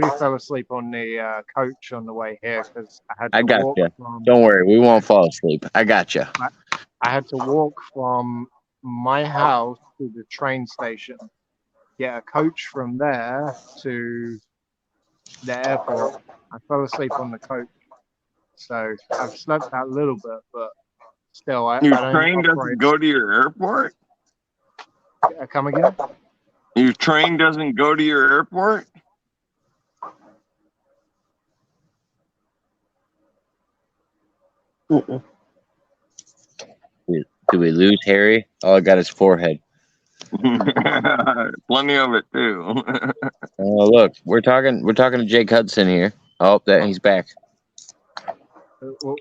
already fell asleep on the coach on the way here because I had I to got walk you. from Don't worry, we won't fall asleep. I got you. I, I had to walk from my house to the train station, get a coach from there to the airport. I fell asleep on the coach, so I've slept that little bit, but still, Your I don't train operate. doesn't go to your airport? Come again? Your train doesn't go to your airport? Do we lose Harry? All I got is forehead. Plenty of it too. Oh, look, we're talking to Jake Hudson here. Oh, that he's back.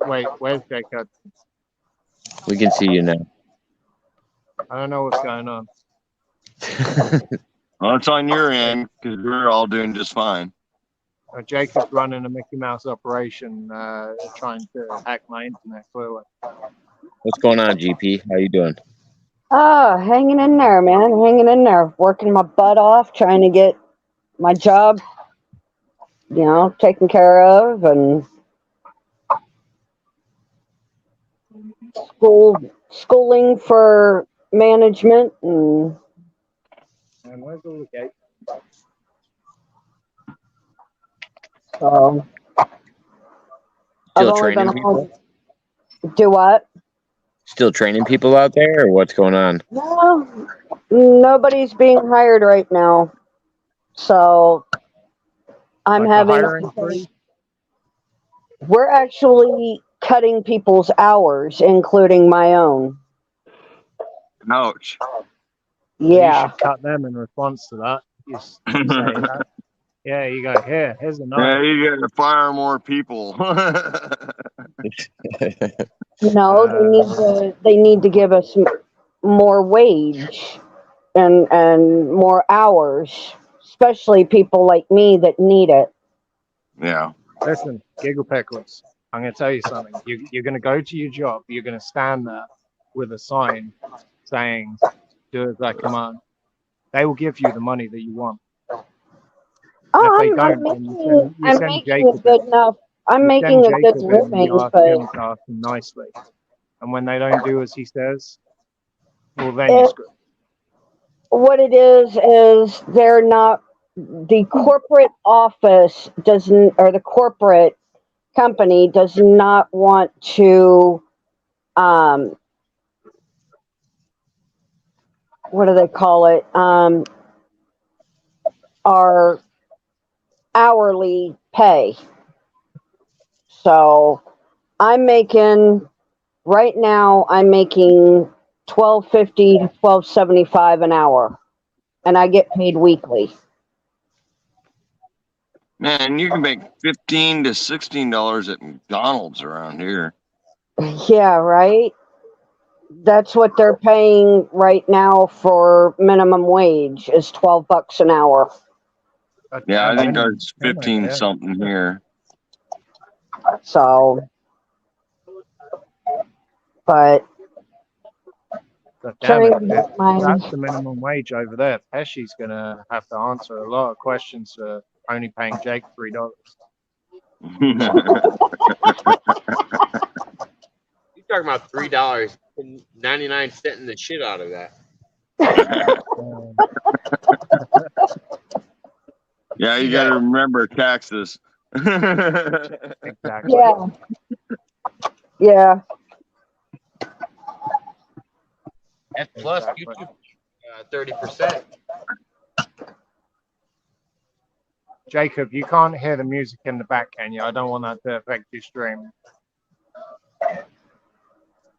Wait, where's Jacob? We can see you now. I don't know what's going on. Well, it's on your end because we're all doing just fine. Jacob's running a Mickey Mouse operation, trying to hack my internet. Clearly, What's going on, GP? How you doing? Hanging in there, man. Hanging in there. Working my butt off, trying to get my job, taken care of, and schooling for management, and where's all the gate? so I've Still only training been people? home. Do what? Still training people out there, or what's going on? No, nobody's being hired right now. So I'm Like a having. hiring freeze? We're actually cutting people's hours, including my own. Ouch. You Yeah. should cut them in response to that. You say that. Yeah, you go, here's Yeah, another. you got to fire more people. No, they need to give us more wage and more hours, especially people like me that need it. Yeah. Listen, Giggle Pickles, I'm going to tell you something. You're going to go to your job. You're going to stand there with a sign saying, do as I command. They will give you the money that you want. And if they Oh, don't, then you I'm send making Jacob a good enough. I'm You send making a good Jacob in and you living, ask but him to ask him nicely. And when they don't do as he says, well, then you it, screw. what it is they're not. The corporate office doesn't, or the corporate company does not want to. Um, what do they call it? Our hourly pay. So I'm making right now. I'm making $12.50 to $12.75 an hour, and I get paid weekly. Man, you can make $15 to $16 at McDonald's around here. Yeah, right. That's what they're paying right now for minimum wage is $12 an hour. Yeah, I think Minimum it's ten over 15 here. something here. So, but But damn trying it, to get my that's the minimum wage over there. Pesci's going to have to answer a lot of questions for only paying Jake $3. You're talking about $3.99 in the shit out of that. Yeah, you got to remember taxes. Exactly. yeah. That's plus Exactly. YouTube 30%. Jacob, you can't hear the music in the back, can you? I don't want that to affect your stream.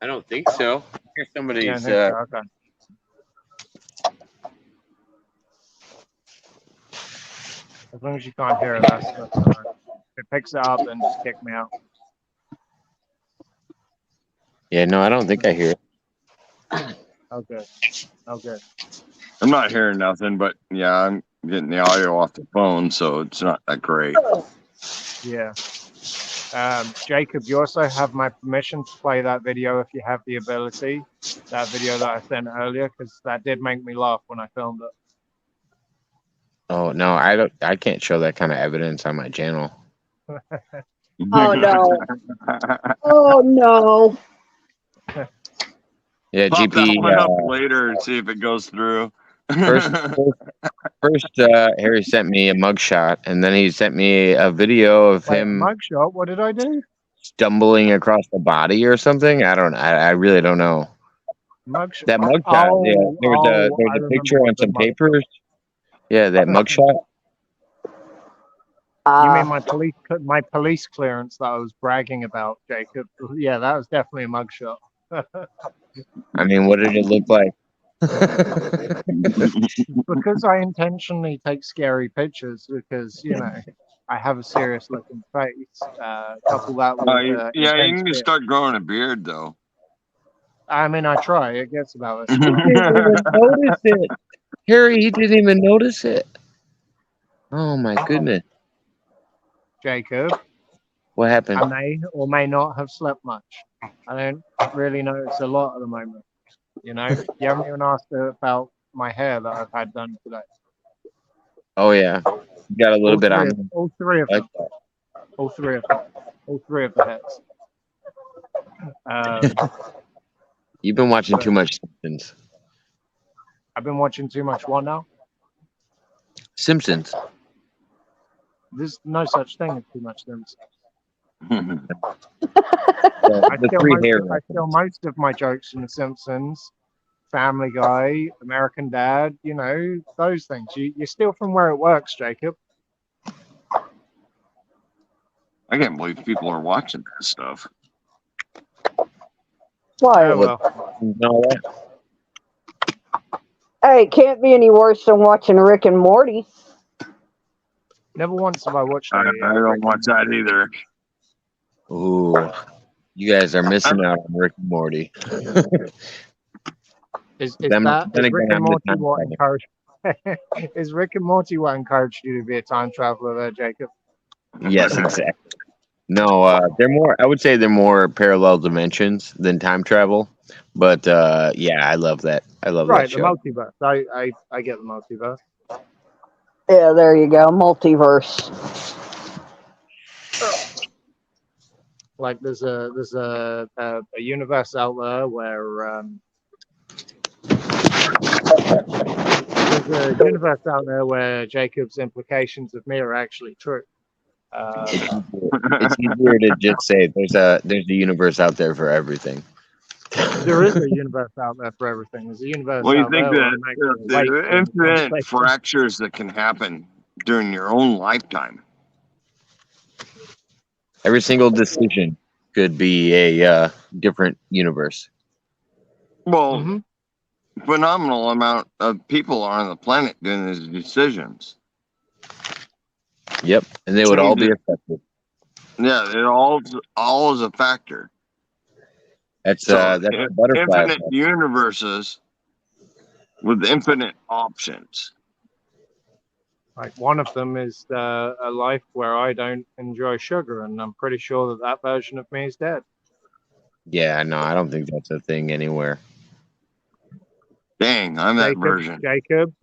I don't think so. I hear You somebody's. don't think so? Okay. As long as you can't hear it, that's all right. If it picks it up, then just kick me out. Yeah, no, I don't think I hear it. Okay. Okay. I'm not hearing nothing, but yeah, I'm getting the audio off the phone, so it's not that great. Yeah. Jacob, you also have my permission to play that video if you have the ability. That video that I sent earlier, because that did make me laugh when I filmed it. Oh no, I don't. I can't show that kind of evidence on my channel. Oh no. Oh no. Yeah, Pop that GP. one up later and see if it goes through. First, Harry sent me a mugshot, and then he sent me a video of Wait, a him mugshot? What did I do? stumbling across the body or something. I don't. I really don't know. Mugshot. That mugshot. Yeah, I there's a remember picture on what the some mug. papers. Yeah, that mugshot. You mean my police clearance that I was bragging about, Jacob? Yeah, that was definitely a mugshot. I mean, what did it look like? Because I intentionally take scary pictures because I have a serious looking face. Couple that with yeah, you intense need to fear. start growing a beard, though. I mean, I try. It gets about this. He didn't even notice it. Harry, he didn't even notice it. Oh my goodness. Jacob, What I happened? may or may not have slept much. I don't really notice a lot at the moment. You haven't even asked about my hair that I've had done today. Oh yeah, you got a little bit on. All three of Like them. that. All three of them. All three of the heads. You've been watching too much Simpsons. I've been watching too much what now? Simpsons. There's no such thing as too much Simpsons. I steal most of my jokes from The Simpsons, Family Guy, American Dad, those things. You steal from where it works, Jacob. I can't believe people are watching that stuff. Why? Oh, well. No, Hey, it can't be any worse than watching Rick and Morty. Never once have I watched I don't watch that either. ooh, you guys are missing out on Rick and Morty. Is Rick and Morty what encouraged? Is Rick and Morty what encouraged you to be a time traveler, there, Jacob? Yes, exactly. No, they're more. I would say they're more parallel dimensions than time travel. But yeah, I love that. I love Right, that the show. multiverse. I get the multiverse. Yeah, there you go. Multiverse. Like there's a universe out there where there's a universe out there where Jacob's implications of me are actually true. It's easier to just say there's a universe out there for everything. There is a universe out there for everything. There's a universe Well, you out think there where that I'm actually awake the during the infinite conversation. fractures that can happen during your own lifetime. Every single decision could be a different universe. Well, phenomenal amount of people are on the planet doing these decisions. Yep, and they would all be affected. Yeah, it all is a factor. That's So that's a butterfly infinite effect. universes with infinite options. Like one of them is a life where I don't enjoy sugar, and I'm pretty sure that version of me is dead. Yeah, no, I don't think that's a thing anywhere. Dang, I'm that version. Jacob,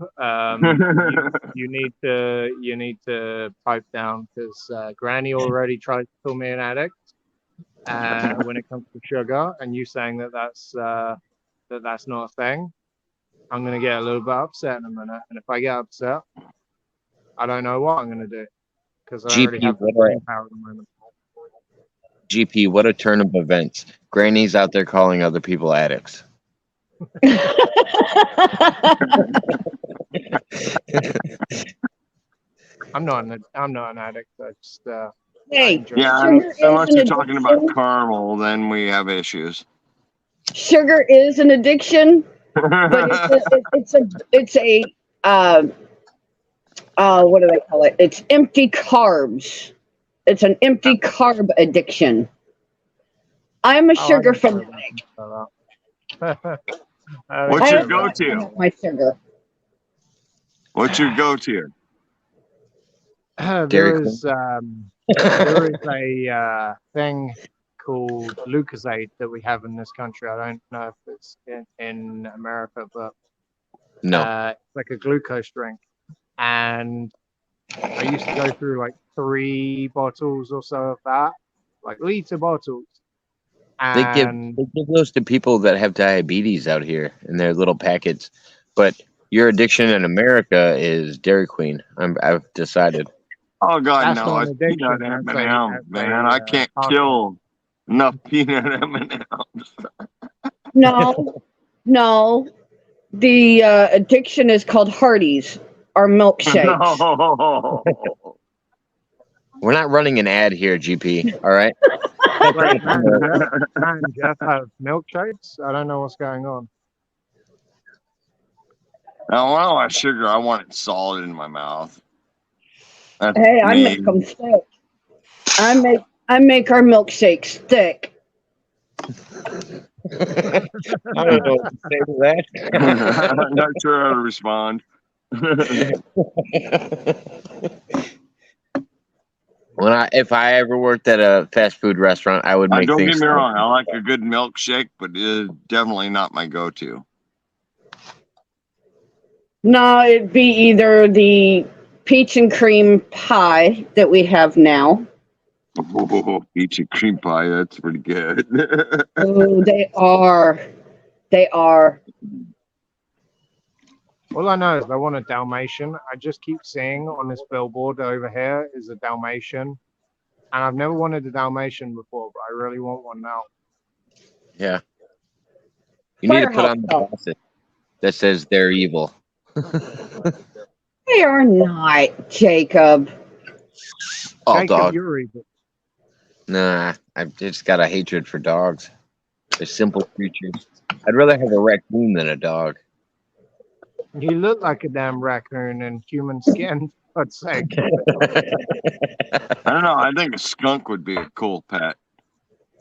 you need to pipe down because Granny already tried to call me an addict when it comes to sugar, and you saying that's not a thing. I'm gonna get a little bit upset in a minute, and if I get upset, I don't know what I'm gonna do because I already have the brain power at the moment. GP, what a turn of events. Granny's out there calling other people addicts. I'm not an addict. I just Hey, unless you're talking about caramel, then we have issues. Sugar is an addiction, but it's a what do they call it? It's empty carbs. It's an empty carb addiction. I'm a sugar fanatic. What's your go-to? My sugar. What's your go-to? There is a thing called Lucozade that we have in this country. I don't know if it's in America, but no, it's like a glucose drink. and I used to go through like 3 bottles or so of that, like liter bottles. They give And those to people that have diabetes out here in their little packets. But your addiction in America is Dairy Queen. I've decided. Oh God, that's no! not an It's peanut addiction. M&Ms, man. I That's a can't hard one. kill enough peanut M&Ms. No, no. The addiction is called Hardee's or milkshakes. No. We're not running an ad here, GP. All right. Wait, man, Jeff have milkshakes? I don't know what's going on. Now, when I want sugar, I want it solid in my mouth. That's Hey, I me. make them thick. I make our milkshakes thick. I don't know what to say to that. I'm not sure how to respond. If I ever worked at a fast food restaurant, I would make Don't things. get me wrong, I like a good milkshake, but it is definitely not my go-to. No, it'd be either the peach and cream pie that we have now. Oh, peach and cream pie, that's pretty good. Oh, they are. They are. All I know is I want a Dalmatian. I just keep seeing on this billboard over here is a Dalmatian. And I've never wanted a Dalmatian before, but I really want one now. Yeah. You need to put on the Firehouse glasses that says they're evil. They are not, Jacob. Oh, Jacob, dog. you're evil. Nah, I've just got a hatred for dogs. They're simple creatures. I'd rather have a raccoon than a dog. You look like a damn raccoon in human skin, for God's sake. I don't know. I think a skunk would be a cool pet.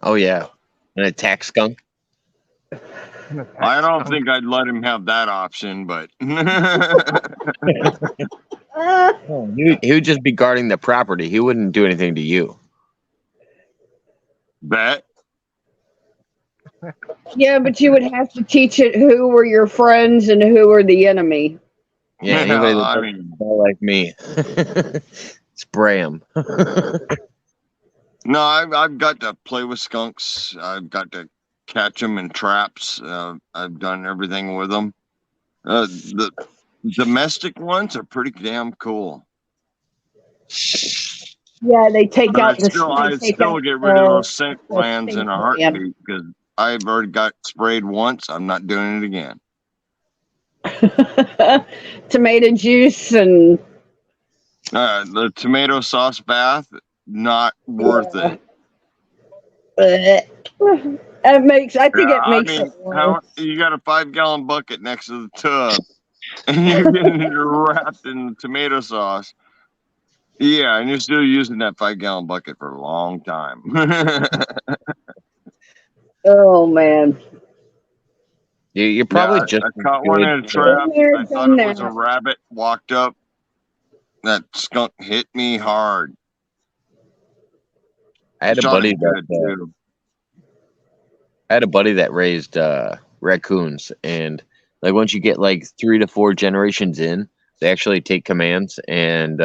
Oh, yeah. An attack skunk? I don't think I'd let him have that option, but He would just be guarding the property. He wouldn't do anything to you. bet. Yeah, but you would have to teach it who were your friends and who were the enemy. Yeah, Yeah, anybody I that mean- doesn't like me. Spray him. No, I've got to play with skunks. I've got to catch them in traps. I've done everything with them. The domestic ones are pretty damn cool. Yeah, they take But out the. I they take still out get rid of the- those scent glands in a heartbeat because I've already got sprayed once. I'm not doing it again. tomato juice and The tomato sauce bath, not worth it. it makes. I think Yeah, it makes it worse. you got a 5-gallon bucket next to the tub, and you're getting wrapped in tomato sauce. Yeah, and you're still using that 5-gallon bucket for a long time. Oh man. You're probably Yeah, just. I caught one in a trap. Been there, I thought done it was a that. rabbit. Walked up. That skunk hit me hard. I had a Shot buddy it good, that. too. I had a buddy that raised raccoons, and like once you get like 3 to 4 generations in, they actually take commands and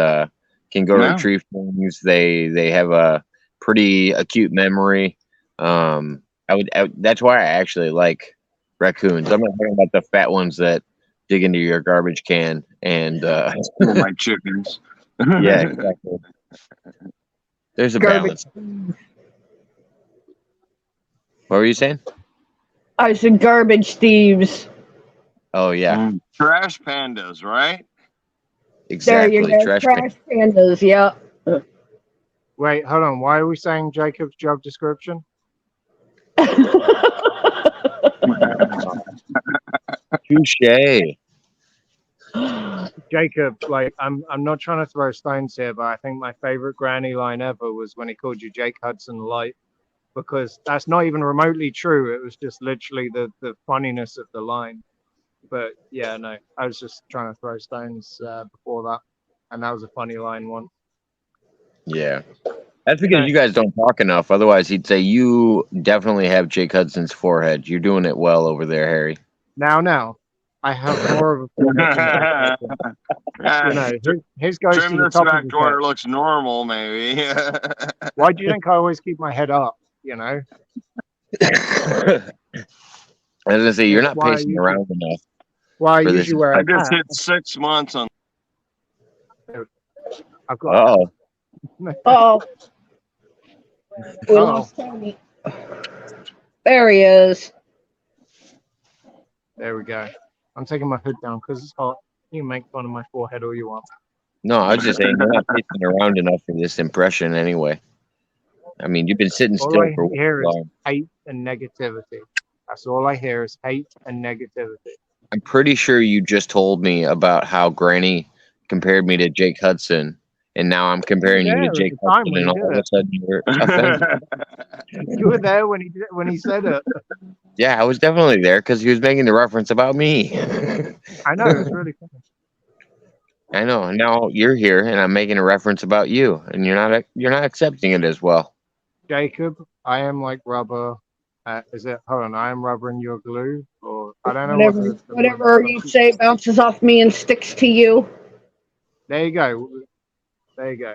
can go Yeah. retrieve things. They have a pretty acute memory. That's why I actually like raccoons. I'm not talking about the fat ones that dig into your garbage can and For my chickens. yeah, exactly. There's a Garbage. balance. What were you saying? I said garbage thieves. Oh yeah, Trash pandas, right? exactly. There you go. Trash pandas. Yeah. Wait, hold on. Why are we saying Jacob's job description? Touche. Jacob, like I'm not trying to throw stones here, but I think my favorite granny line ever was when he called you Jake Hudson Light, because that's not even remotely true. It was just literally the funniness of the line. But yeah, no, I was just trying to throw stones before that, and that was a funny line one. Yeah. That's because you guys don't talk enough. Otherwise, he'd say, you definitely have Jake Hudson's forehead. You're doing it well over there, Harry. Now, I have more of a forehead than Jake Hudson. You know, his goes Trim to the this top of back his to where head. it looks normal, maybe. Why do you think I always keep my head up? You know, I was gonna say you're it's not pacing around enough why I for this usually wear I a just hat. hit 6 months on. I've got. Oh, Oh, we Oh, lost Tony. There he is. there we go. I'm taking my hood down because it's hot. You can make fun of my forehead all you want. no, I was just saying you're not pacing around enough for this impression anyway. I mean, you've been sitting All still I for way hear too is long. hate and negativity. That's all I hear is hate and negativity. I'm pretty sure you just told me about how Granny compared me to Jake Hudson, and now I'm comparing you to There at Jake the time Hudson, when and he all did of a it. sudden you're offended. You were there when he said it. Yeah, I was definitely there because he was making the reference about me. I know it was really funny. I know. And now you're here, and I'm making a reference about you, and you're not accepting it as well. Jacob, I am like rubber. Is it? Hold on, I am rubber and you're glue, or I don't know what Whatever, the whatever you say bounces off me and sticks to you. There you go. There you go.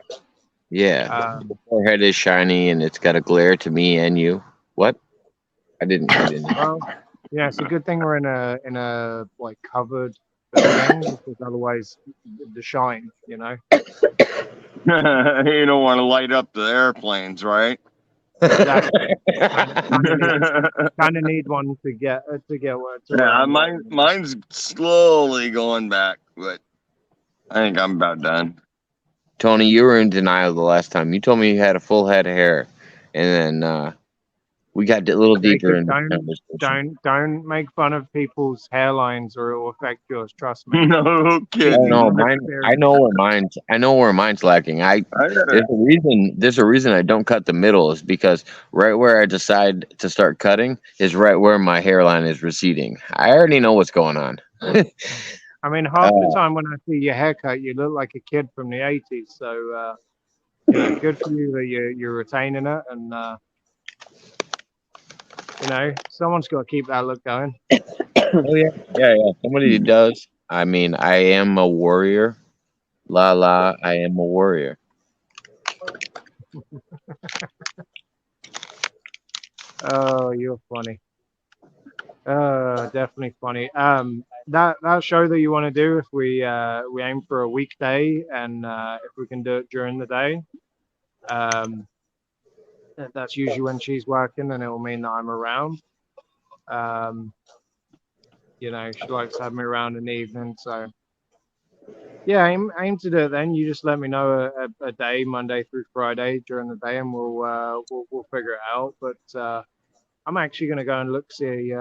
Yeah, the forehead is shiny, and it's got a glare to me and you. What? I didn't. Well, yeah, it's a good thing we're in a like covered building because otherwise the shine, you know. You don't want to light up the airplanes, right? Exactly. Kind of need one to get where to where Yeah, I'm going. mine's slowly going back, but I think I'm about done. Tony, you were in denial the last time. You told me you had a full head of hair, and then we got a little deeper Jacob, into the conversation. don't make fun of people's hairlines or it will affect yours. Trust me. No Oh kidding. no, From mine. experience. I know where mine's lacking. I gotta, There's a reason. There's a reason I don't cut the middle is because right where I decide to start cutting is right where my hairline is receding. I already know what's going on. I mean, half the time when I see your haircut, you look like a kid from the '80s. So, you know, good for you that you're retaining it, and you know, someone's got to keep that look going. Oh yeah. Somebody does. I mean, I am a warrior. La la, I am a warrior. Oh, you're funny. Definitely funny. That show that you want to do, if we aim for a weekday, and if we can do it during the day, that's usually when she's working, and it will mean that I'm around. Um, you know, she likes to have me around in the evening, so yeah, aim to do it then. You just let me know a day, Monday through Friday during the day, and we'll figure it out. But I'm actually gonna go and look see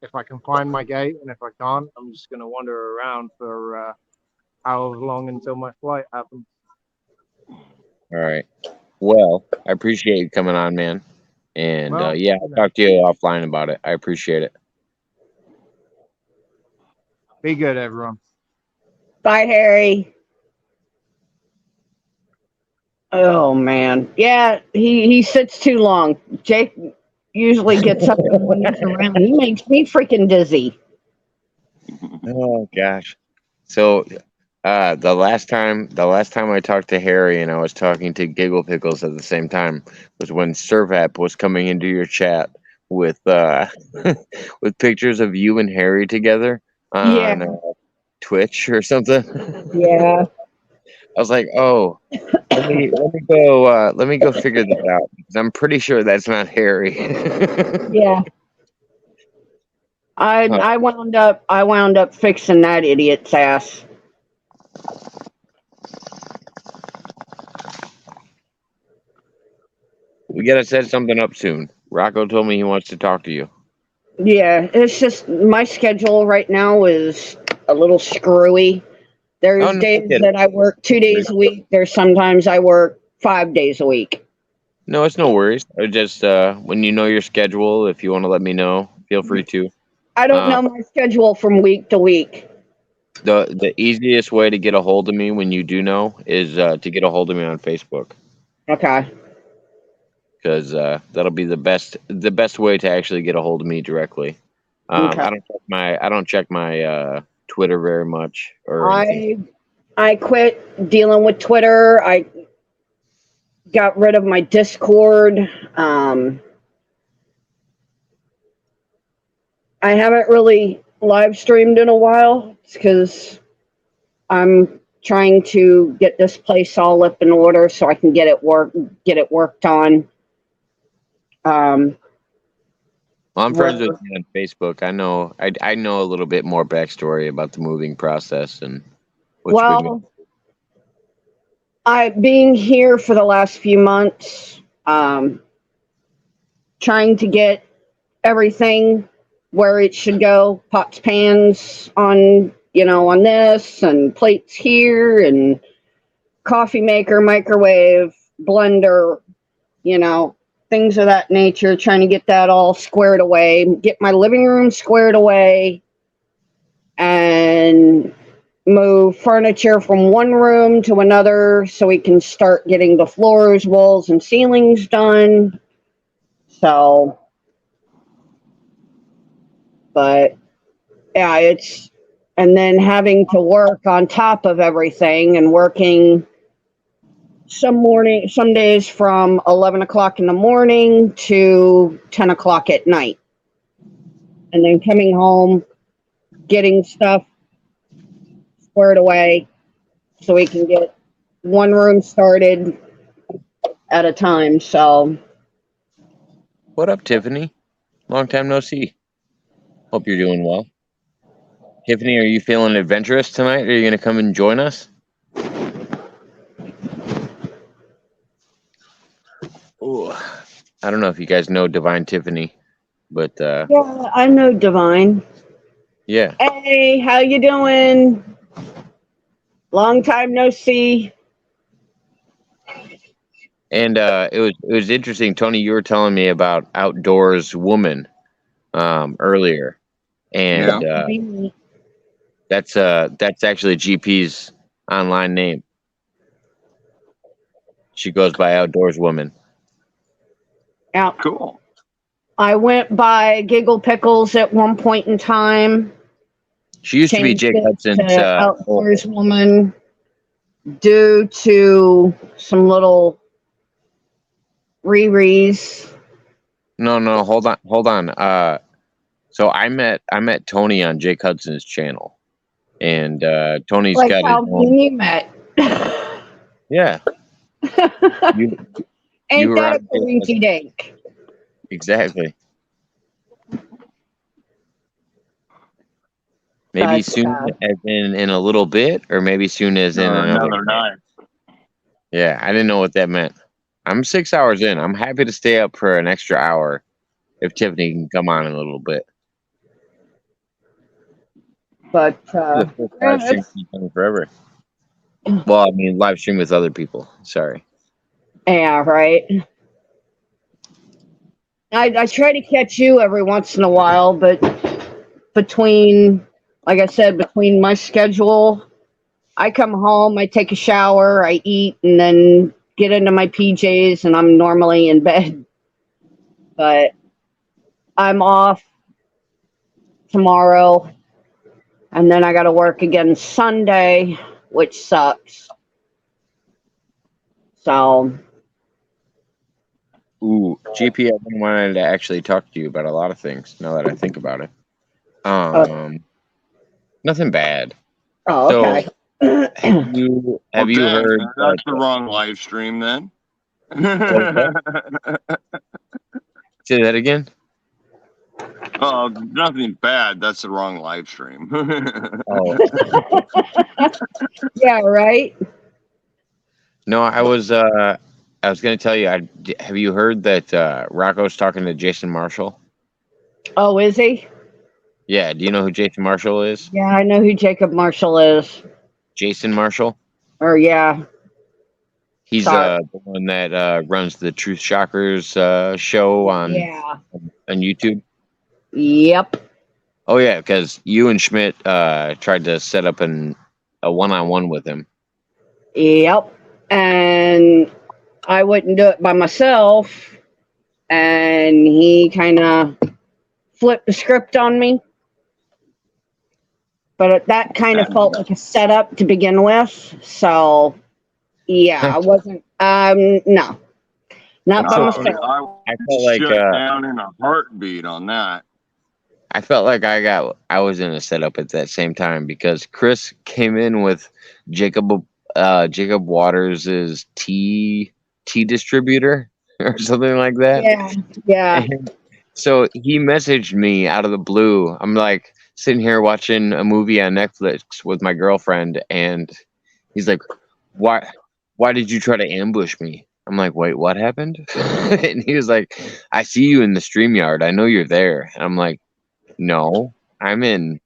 if I can find my gate, and if I can't, I'm just gonna wander around for however long until my flight happens. All right. Well, I appreciate you coming on, man. And Well, yeah, you I'll know, talk to you offline about it. I appreciate it. be good, everyone. Bye, Harry. Oh man, yeah, he sits too long. Jake usually gets up when he's around. He makes me freaking dizzy. Oh gosh. So the last time I talked to Harry and I was talking to Giggle Pickles at the same time was when Servap was coming into your chat with with pictures of you and Harry together on Yeah, Twitch or something. yeah, I was like, oh, let me go figure this out because I'm pretty sure that's not Harry. yeah. Huh. I wound up fixing that idiot's ass. We gotta set something up soon. Rocco told me he wants to talk to you. Yeah, it's just my schedule right now is a little screwy. Oh There's no, I days get it. that I work 2 days a week. There's sometimes I work 5 days a week. No, it's no worries. I just when you know your schedule, if you want to let me know, feel free to. I don't Uh, know my schedule from week to week. the easiest way to get a hold of me when you do know is to get a hold of me on Facebook Okay. because that'll be the best way to actually get a hold of me directly. Okay. I don't check my Twitter very much or anything. I quit dealing with Twitter. I got rid of my Discord. I haven't really live streamed in a while because I'm trying to get this place all up in order so I can get it worked on. Well, I'm friends Where, with you on Facebook. I know a little bit more backstory about the moving process and what you've been going. well, I being here for the last few months, trying to get everything where it should go, pots, pans on on this, and plates here, and coffee maker, microwave, blender, things of that nature, trying to get that all squared away, get my living room squared away, and move furniture from one room to another so we can start getting the floors, walls, and ceilings done. So, but yeah, and then having to work on top of everything and working some days from 11 o'clock in the morning to 10 o'clock at night. And then coming home, getting stuff squared away so we can get one room started at a time. So, What up, Tiffany? Long time no see. Hope you're doing well. Tiffany, are you feeling adventurous tonight? Are you going to come and join us? Ooh, I don't know if you guys know Divine Tiffany, but yeah, I know Divine. yeah. Hey, how you doing? Long time no see. And it was interesting, Tony. You were telling me about Outdoors Woman earlier, and that's actually GP's online name. She goes by Outdoors Woman. Yeah. Cool. I went by Giggle Pickles at one point in time. She used to be Changed Jake it Hudson's to Outdoors Woman due to some little rerees. No, hold on. So I met Tony on Jake Hudson's channel, and Tony's Like got his how me own. and you met. Yeah, you Ain't were that a on Jake coinky Hudson. dink? Exactly. Maybe But soon, as in a little bit, or maybe soon as in another Another day. night. Yeah, I didn't know what that meant. I'm 6 hours in. I'm happy to stay up for an extra hour if Tiffany can come on in a little bit. but The first live stream she's done forever. Well, I mean, live stream with other people. Sorry. yeah, right. I try to catch you every once in a while, but like I said, between my schedule, I come home, I take a shower, I eat, and then get into my PJs, and I'm normally in bed. But I'm off tomorrow, and then I got to work again Sunday, which sucks. So, Ooh, GP, I've been wanting to actually talk to you about a lot of things now that I think about it. Nothing bad. oh, okay. So, have you heard? That's the wrong live stream then. Say that again. Oh, nothing bad. That's the wrong live stream. Oh Yeah, right. no, I was going to tell you. Have you heard that Rocco's talking to Jason Marshall? Oh, is he? Yeah. Do you know who Jason Marshall is? Yeah, I know who Jacob Marshall is. Jason Marshall. Or yeah. He's Sorry. the one that runs the Truth Shockers show on YouTube. Yep. Oh yeah, because you and Schmidt tried to set up a one-on-one with him. Yep. And I wouldn't do it by myself. And he kind of flip the script on me. But that kind of felt like a setup to begin with. So, yeah, I wasn't, no, not by So myself. I I would felt like shut down in a heartbeat on that. I felt like I was in a setup at that same time because Chris came in with Jacob Waters's tea distributor or something like that. Yeah, yeah. And so he messaged me out of the blue. I'm like sitting here watching a movie on Netflix with my girlfriend, and he's like, why did you try to ambush me? I'm like, wait, what happened? And he was like, I see you in the StreamYard. I know you're there. And I'm like, no, I'm in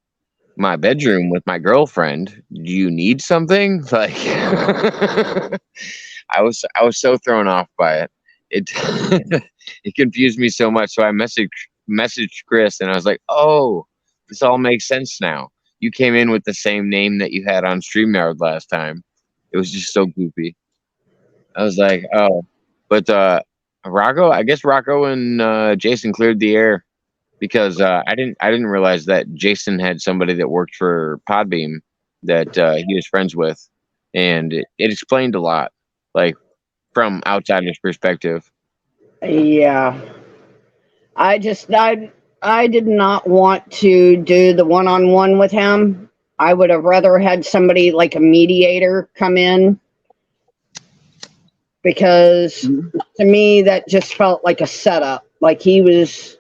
my bedroom with my girlfriend. Do you need something? Like I was so thrown off by it. It it confused me so much. So I messaged Chris and I was like, "Oh, this all makes sense now. You came in with the same name that you had on StreamYard last time. It was just so goofy." I was like, "Oh." But I guess Rocco and Jason cleared the air because I didn't realize that Jason had somebody that worked for Podbeam that he was friends with, and it explained a lot, like from outsider's perspective. Yeah. I did not want to do the one-on-one with him. I would have rather had somebody like a mediator come in because to me that just felt like a setup. Like he was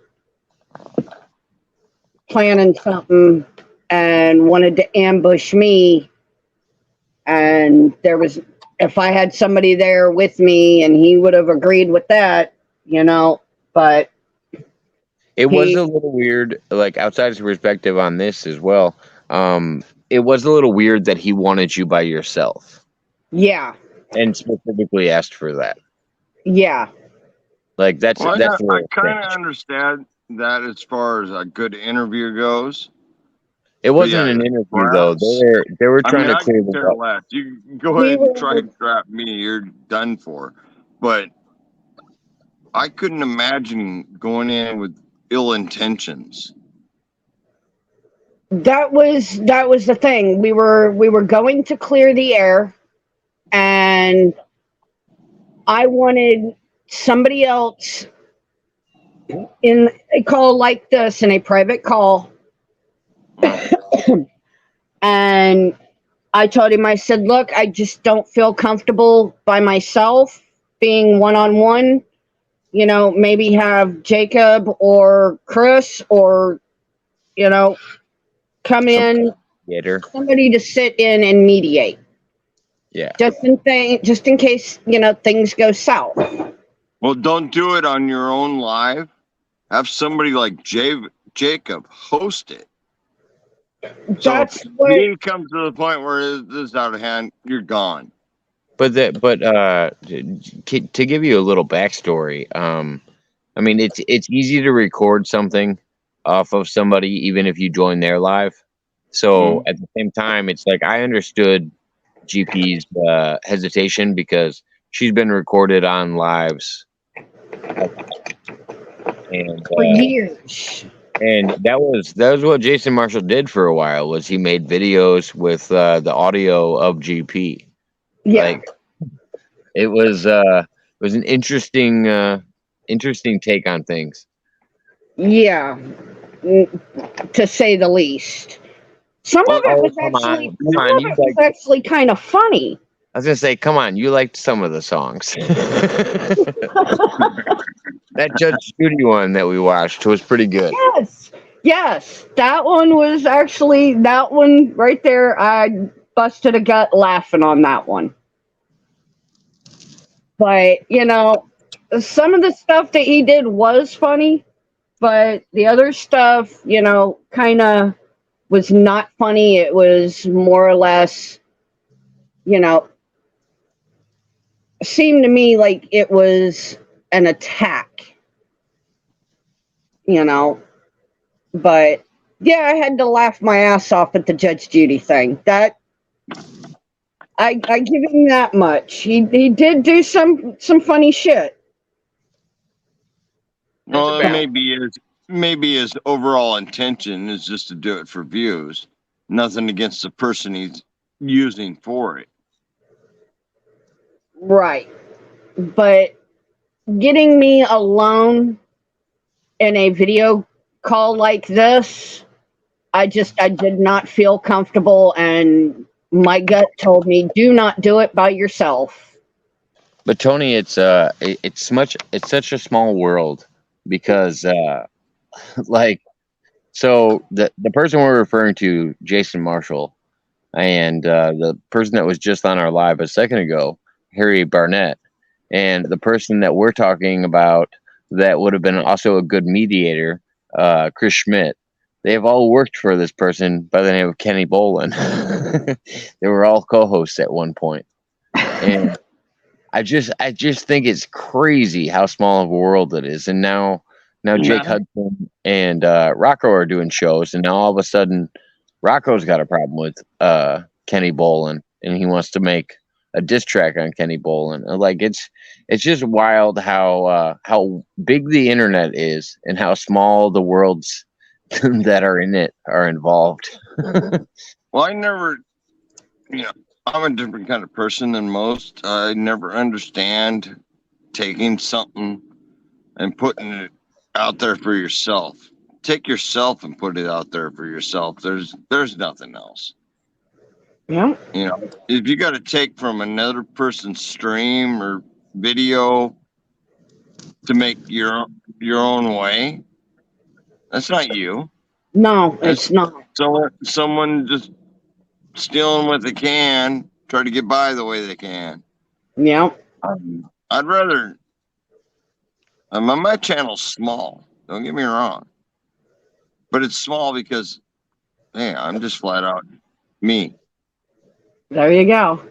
planning something and wanted to ambush me, and if I had somebody there with me and he would have agreed with that, but It was a little weird, like outsider's perspective on this as well. It was a little weird that he wanted you by yourself yeah, and specifically asked for that. yeah, Like that's Well, that's a I little kind of strange. understand that as far as a good interview goes. It But wasn't yeah, an interview though. perhaps. They were I trying mean, to I clear could this care up. less. You can go we ahead and try were and trap me. You're done for. But I couldn't imagine going in with ill intentions. that was the thing. We were going to clear the air, and I wanted somebody else in a call like this, in a private call, and I told him, I said, look, I just don't feel comfortable by myself being one on one. Maybe have Jacob or Chris or, come Some in, theater. somebody to sit in and mediate. Yeah. Just in case, things go south. Well, don't do it on your own live. Have somebody like Jacob host it. So if That's what he comes to the point where this is out of hand, you're gone. But to give you a little backstory, I mean it's easy to record something off of somebody even if you join their live. So at the same time, it's like I understood GP's hesitation because she's been recorded on lives, and for years. that was what Jason Marshall did for a while. Was he made videos with the audio of GP? Yeah. Like it was an interesting take on things. Yeah. To say the least. Some of it was Come on, actually come some on, of it was actually kind of funny. I was gonna say, come on, you liked some of the songs. That Judge Judy one that we watched was pretty good. Yes, that one right there. I busted a gut laughing on that one. But some of the stuff that he did was funny, but the other stuff, kind of was not funny. It was more or less, seemed to me like it was an attack, you know. But yeah, I had to laugh my ass off at the Judge Judy thing. That I give him that much. He did do some funny shit. Well, about- maybe his overall intention is just to do it for views. Nothing against the person he's using for it. Right. But getting me alone in a video call like this, I did not feel comfortable, and my gut told me, do not do it by yourself. But Tony, it's such a small world because like so the person we're referring to, Jason Marshall, and the person that was just on our live a second ago, Harry Barnett, and the person that we're talking about that would have been also a good mediator, Chris Schmidt. They have all worked for this person by the name of Kenny Bolin. They were all co-hosts at one point, and I just think it's crazy how small of a world it is. And now Jake Hudson and Rocco are doing shows, and now all of a sudden Rocco's got a problem with Kenny Bolin, and he wants to make a diss track on Kenny Bolin. Like it's just wild how big the internet is and how small the worlds that are in it are involved. Well, I never, I'm a different kind of person than most. I never understand taking something and putting it out there for yourself. Take yourself and put it out there for yourself. There's nothing else. Yeah. If you got to take from another person's stream or video to make your own way, that's not you. No, it's not. Someone just stealing what they can, try to get by the way they can. Yeah. I'd rather. My channel's small. Don't get me wrong, but it's small because, hey, I'm just flat out me. There you go.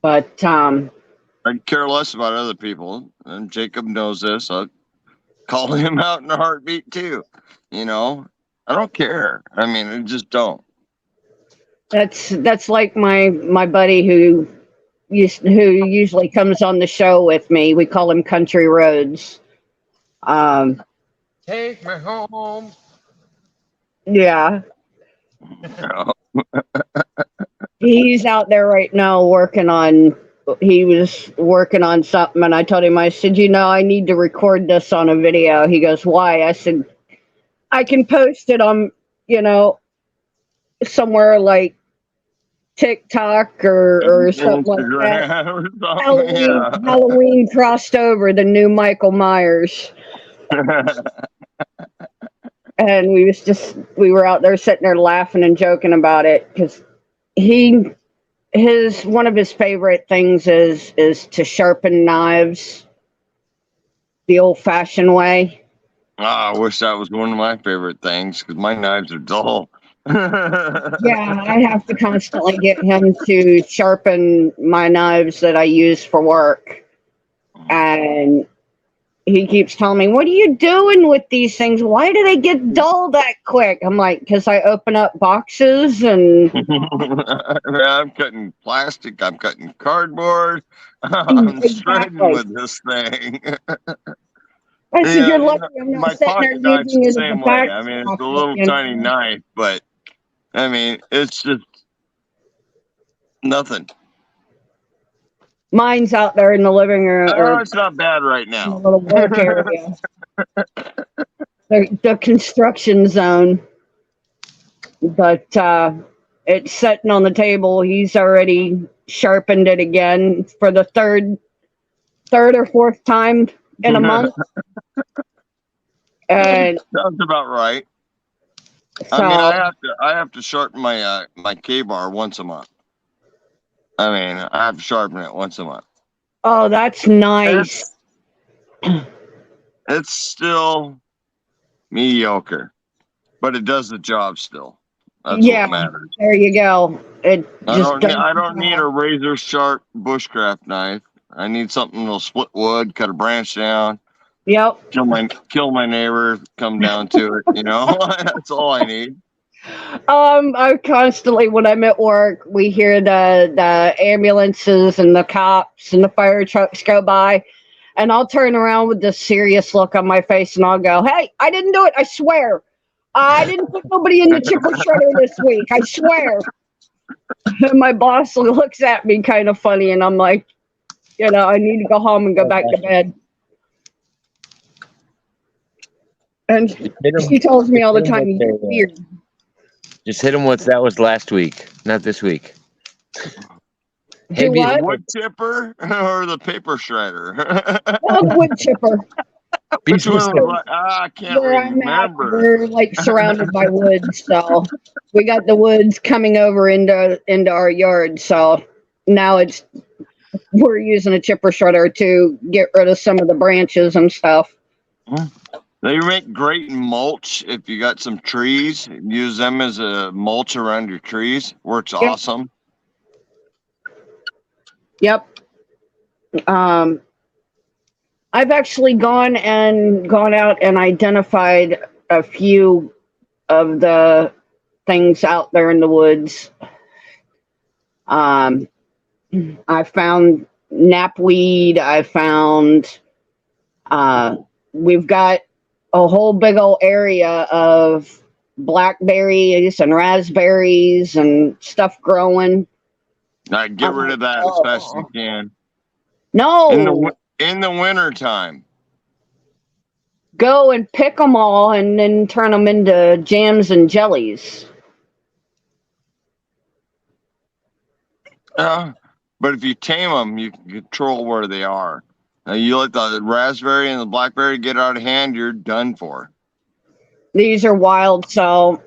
But I care less about other people, and Jacob knows this. I'll call him out in a heartbeat too. I don't care. I mean, I just don't. that's like my buddy who usually comes on the show with me. We call him Country Roads. Take me home. Yeah. He's out there right now he was working on something, and I told him, I said, I need to record this on a video. He goes, why? I said, I can post it on, somewhere like TikTok or something like that. Halloween crossed over the new Michael Myers. And we were out there sitting there laughing and joking about it because one of his favorite things is to sharpen knives the old-fashioned way. I wish that was one of my favorite things because my knives are dull. Yeah, I have to constantly get him to sharpen my knives that I use for work. And he keeps telling me, what are you doing with these things? Why do they get dull that quick? I'm like, because I open up boxes and... I'm cutting plastic. I'm cutting cardboard. I'm shredding with this thing. I said, you're lucky I'm not sitting there using it as a way. I mean, it's a little tiny knife, but I mean, it's just nothing. Mine's out there in the living room. It's not bad right now. In the little work area. the construction zone. But it's sitting on the table. He's already sharpened it again for the third or fourth time in a month. And sounds about right. So, I mean, I have to sharpen my my K-bar once a month. I mean, I have to sharpen it once a month. Oh, that's nice. It's still mediocre, but it does the job still. That's what matters. There you go. I don't need a razor sharp bushcraft knife. I need something that'll split wood, cut a branch down. Yep. Kill my neighbor, come down to it, That's all I need. I constantly, when I'm at work, we hear the ambulances and the cops and the fire trucks go by, And I'll turn around with this serious look on my face and I'll go, hey, I didn't do it. I swear. I didn't put nobody in the chipper shredder this week. I swear. And my boss looks at me kind of funny and I'm like, I need to go home and go back to bed. And she tells me all the time, you're weird. Just hit him with that was last week, not this week. Do what? The wood chipper or the paper shredder? The wood chipper. Which one was I can't Where I'm at, remember. we're like surrounded by woods, so we got the woods coming over into our yard. So now we're using a chipper shredder to get rid of some of the branches and stuff. They make great mulch if you got some trees. Use them as a mulch around your trees. Works awesome. Yep. I've actually gone out and identified a few of the things out there in the woods. I found knapweed. I found we've got a whole big old area of blackberries and raspberries and stuff growing. Get rid of that as fast as you can. No. In the winter time. Go and pick them all and then turn them into jams and jellies. But if you tame them, you can control where they are. Now, you let the raspberry and the blackberry get out of hand, you're done for. These are wild, so,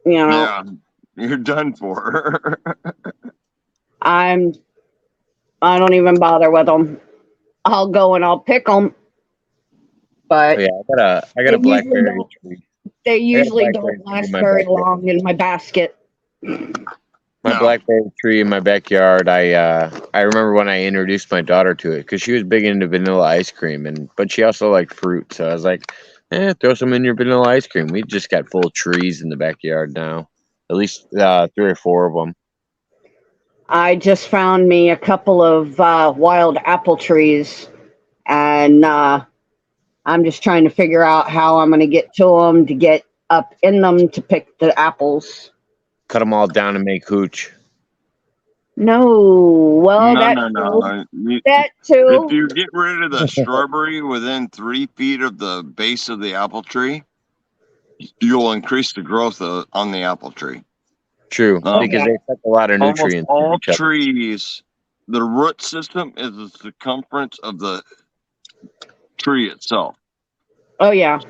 Yeah, you're done for. I don't even bother with them. I'll go and I'll pick them. But I got a blackberry tree. They usually don't last very long in my basket. My blackberry tree in my backyard. I remember when I introduced my daughter to it because she was big into vanilla ice cream, but she also liked fruit. So I was like, throw some in your vanilla ice cream. We just got full trees in the backyard now, at least 3 or 4 of them. I just found me a couple of wild apple trees, and I'm just trying to figure out how I'm going to get to them to get up in them to pick the apples. Cut them all down and make hooch. No, well, that too. If you get rid of the shrubbery within 3 feet of the base of the apple tree, you'll increase the growth on the apple tree. True, because they suck a lot of nutrients. All trees, the root system is the circumference of the tree itself. Oh yeah.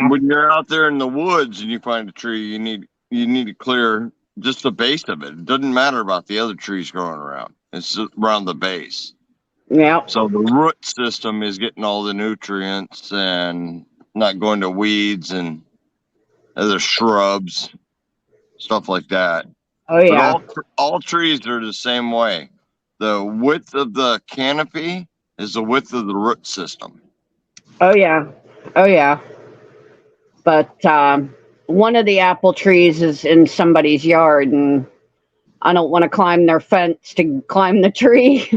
When you're out there in the woods and you find a tree, you need to clear just the base of it. It doesn't matter about the other trees growing around. It's just around the base. Yeah. So the root system is getting all the nutrients and not going to weeds and other shrubs, stuff like that. Oh yeah. But all trees are the same way. The width of the canopy is the width of the root system. Oh yeah. But one of the apple trees is in somebody's yard, and I don't want to climb their fence to climb the tree.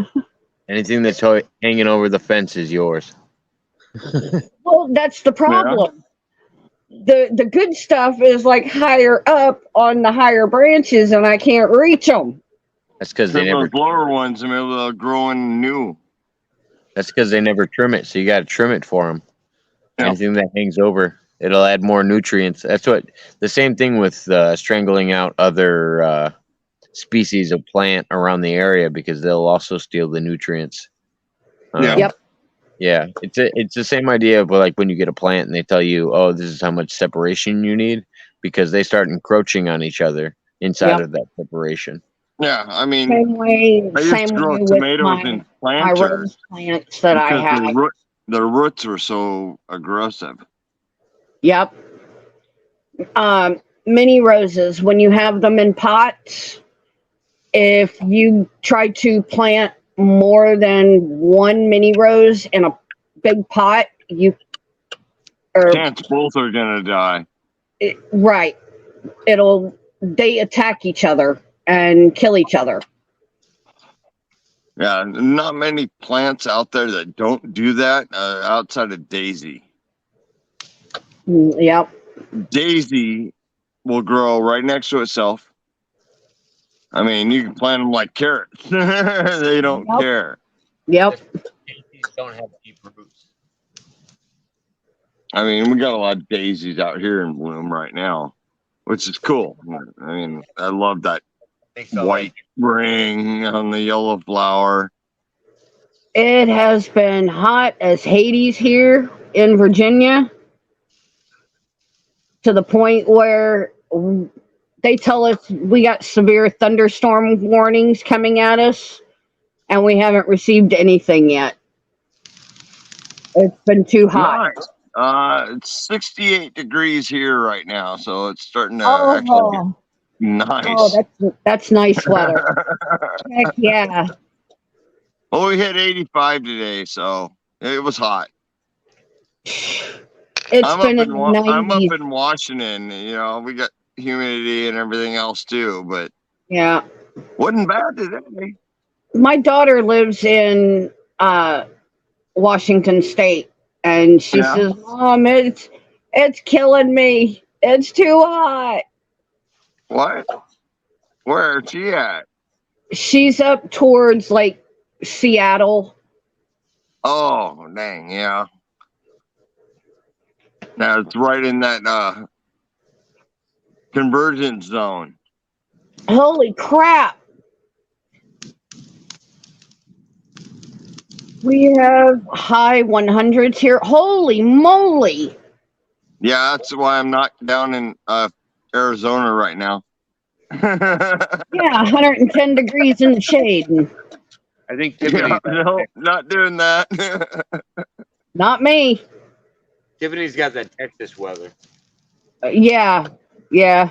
Anything that's hanging over the fence is yours. Well, that's the problem. Yeah. The good stuff is like higher up on the higher branches, and I can't reach them. That's because they never. Those lower ones, they're growing new. That's because they never trim it, so you got to trim it for them. Yeah. Anything that hangs over, it'll add more nutrients. That's what the same thing with strangling out other species of plant around the area, because they'll also steal the nutrients. Yep. Yeah, it's the same idea of like when you get a plant and they tell you, oh, this is how much separation you need, because they start encroaching on each other inside of that separation. Yeah, I mean, same way tomatoes in my rose plants that I have. The roots are so aggressive. Yep. Mini roses, when you have them in pots, if you try to plant more than one mini rose in a big pot, chance both are gonna die. Right. They attack each other and kill each other. Yeah, not many plants out there that don't do that outside of daisy. Yep. Daisy will grow right next to itself. I mean, you can plant them like carrots. They don't Yep. care. Yep. Daisies don't have deep roots. I mean, we got a lot of daisies out here in bloom right now, which is cool. I mean, I love that Makes a white ring on the yellow flower. It has been hot as Hades here in Virginia, to the point where they tell us we got severe thunderstorm warnings coming at us, and we haven't received anything yet. It's been too hot. Nice. It's 68 degrees here right now, so it's starting to actually get Oh, nice. that's nice weather. Heck yeah. Well, we hit 85 today, so it was hot. It's I'm been up in in the I'm up 90s. in Washington. You know, we got humidity and everything else too, but Yeah. wasn't bad today. My daughter lives in Washington State, and she Yeah. says, "Mom, it's killing me. It's too hot." What? Where is she at? She's up towards like Seattle. Oh, dang, yeah. Now it's right in that convergence zone. Holy crap! We have high 100s here. Holy moly! Yeah, that's why I'm not down in Arizona right now. Yeah, 110 degrees in the shade. I think Yeah, Tiffany's no, not doing that. Not me. Tiffany's got that Texas weather. Yeah, yeah.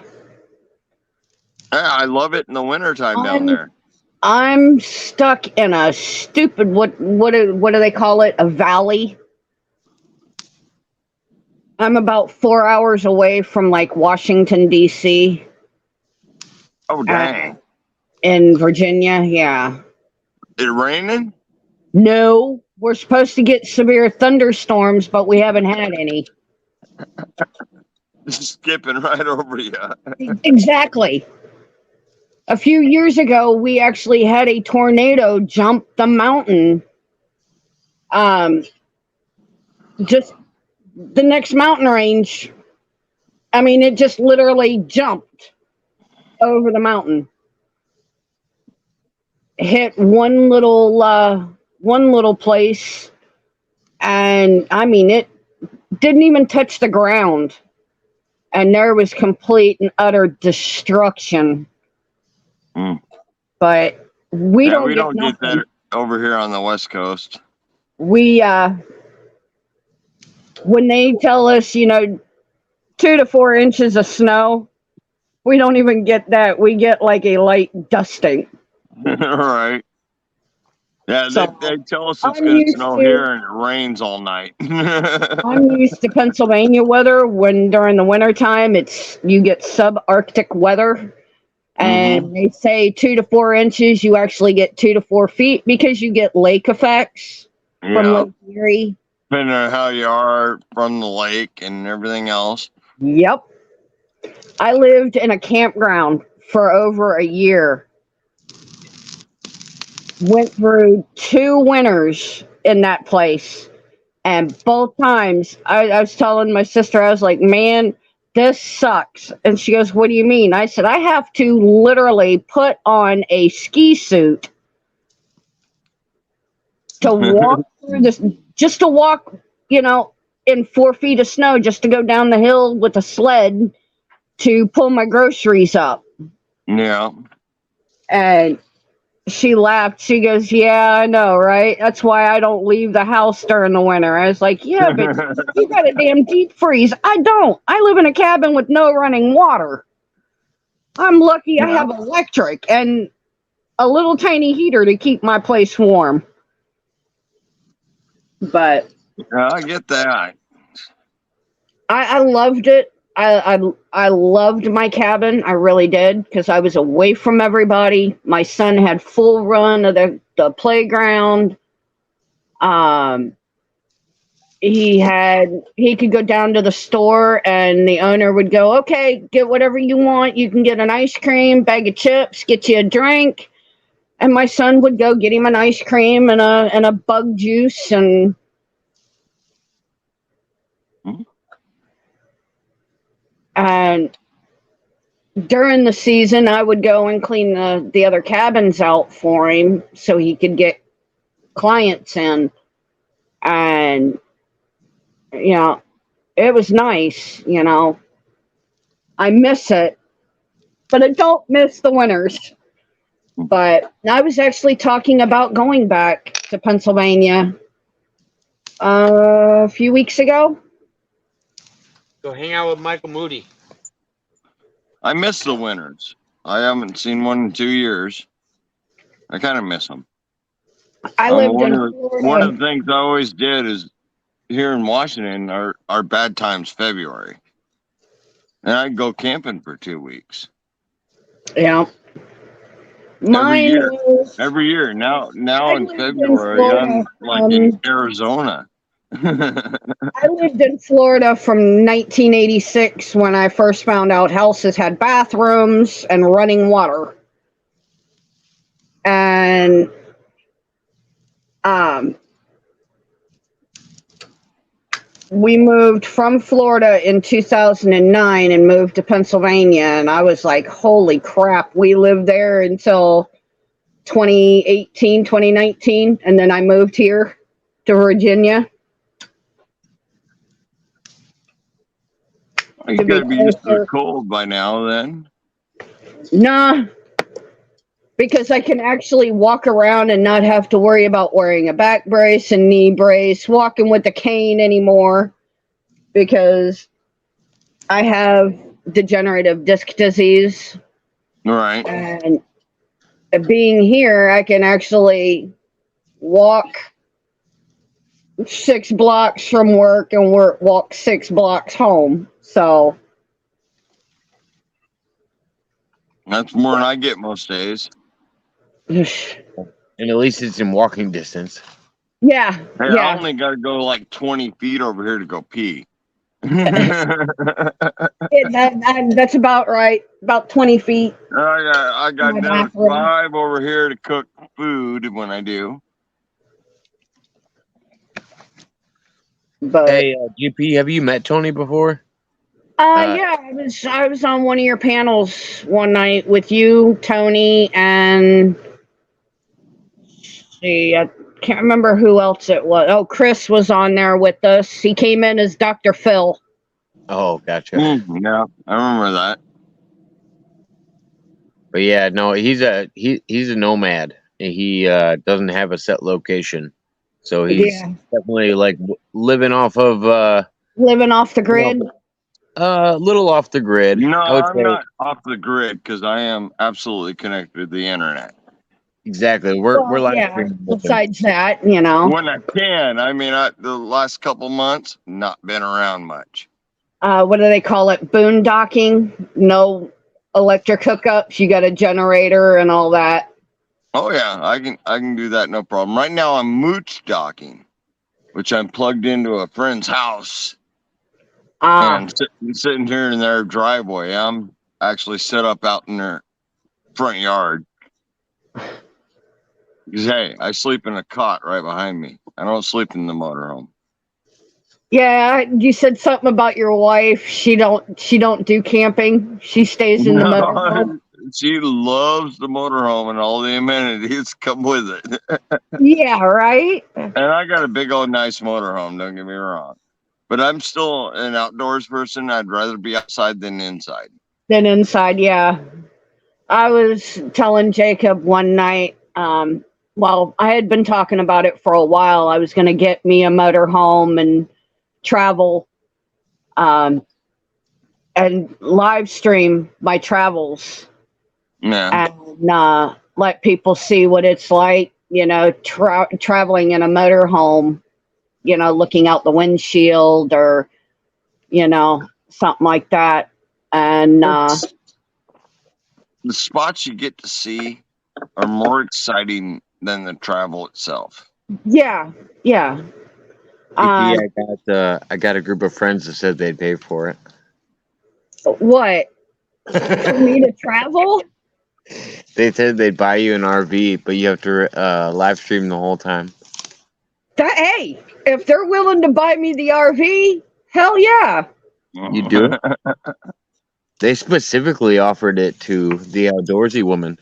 I love it in the wintertime down I'm there. I'm stuck in a stupid what do they call it? A valley. I'm about 4 hours away from like Washington D.C. Oh, dang. In Virginia. Yeah. It raining? No, we're supposed to get severe thunderstorms, but we haven't had any. Skipping right over you. Exactly. A few years ago, we actually had a tornado jump the mountain. Just the next mountain range. I mean, it just literally jumped over the mountain. Hit one little place, and I mean, it didn't even touch the ground, and there was complete and utter destruction. Mm. But we Yeah, don't we get don't get nothing. that over here on the West Coast. We when they tell us, 2 to 4 inches of snow, we don't even get that. We get like a light dusting. Right. Yeah, So they tell us it's I'm going to used snow to here and it rains all night. I'm used to Pennsylvania weather. When during the wintertime you get subarctic weather, and they say 2 to 4 inches. You actually get 2 to 4 feet because you get lake effects from Yeah, Lake Erie. depending on how you are from the lake and everything else. Yep. I lived in a campground for over a year. Went through 2 winters in that place. And both times I was telling my sister, I was like, man, this sucks. And she goes, what do you mean? I said, I have to literally put on a ski suit to walk through this, just to walk, in 4 feet of snow, just to go down the hill with a sled to pull my groceries up. Yeah. And she laughed. She goes, yeah, I know, right? That's why I don't leave the house during the winter. I was like, yeah, but you got a damn deep freeze. I don't. I live in a cabin with no running water. I'm lucky I have electric and a little tiny heater to keep my place warm. But Yeah, I get that. I loved it. I loved my cabin. I really did, because I was away from everybody. My son had full run of the playground. Um, he could go down to the store and the owner would go, okay, get whatever you want. You can get an ice cream, bag of chips, get you a drink. And my son would go get him an ice cream and a bug juice Mhm. and during the season I would go and clean the other cabins out for him so he could get clients in. And you know, it was nice, you know. I miss it, but I don't miss the winters. But I was actually talking about going back to Pennsylvania a few weeks ago. Go hang out with Michael Moody. I miss the winters. I haven't seen one in 2 years. I kind of miss them. I lived one, in of the, one Florida. of the things I always did is here in Washington, our bad time's February. And I'd go camping for 2 weeks. Yeah. Mine year. was Every year. Now I in lived in February, Florida I'm like in Arizona. I lived in Florida from 1986 when I first found out houses had bathrooms and running water. And we moved from Florida in 2009 and moved to Pennsylvania. And I was like, holy crap, we lived there until 2018, 2019. And then I moved here to Virginia. You gotta be used to the cold by now then. Nah, because I can actually walk around and not have to worry about wearing a back brace and knee brace, walking with a cane anymore, because I have degenerative disc disease. Right. And being here, I can actually walk 6 blocks from work and walk 6 blocks home. So that's more than I get most days. And at least it's in walking distance. Yeah. Hey, Yeah. I only gotta go like 20 feet over here to go pee. That's about right. About 20 feet. I got My another bathroom. 5 over here to cook food when I do. But Hey, GP, have you met Tony before? yeah, I was on one of your panels one night with you, Tony, and see, I can't remember who else it was. Oh, Chris was on there with us. He came in as Dr. Phil. Oh, gotcha. Yeah, I remember that. But yeah, no, he's a nomad. He doesn't have a set location, so he's definitely like living off of living off the grid. Little off the grid. No, I would I'm say. not off the grid because I am absolutely connected to the internet. Exactly. We're live streaming with him. Besides that, you know, When I can, I mean, the last couple months, not been around much. what do they call it? Boondocking. No electric hookups. You got a generator and all that. Oh yeah, I can do that, no problem. Right now I'm mooch docking, which I'm plugged into a friend's house and sitting here in their driveway. I'm actually set up out in their front yard. Because hey, I sleep in a cot right behind me. I don't sleep in the motorhome. Yeah, you said something about your wife. She don't do camping. She stays in the motorhome. She loves the motorhome and all the amenities come with it. Yeah, right. And I got a big old nice motorhome, don't get me wrong. But I'm still an outdoors person. I'd rather be outside than inside. Than inside, yeah. I was telling Jacob one night, well, I had been talking about it for a while. I was going to get me a motorhome and travel and live stream my travels. Yeah. And let people see what it's like, you know, traveling in a motorhome, you know, looking out the windshield or, you know, something like that. And The spots you get to see are more exciting than the travel itself. yeah, yeah. EP, I got a group of friends that said they'd pay for it. What, for me to travel? They said they'd buy you an RV, but you have to live stream the whole time. Hey, if they're willing to buy me the RV, hell yeah. You do it? They specifically offered it to the outdoorsy woman.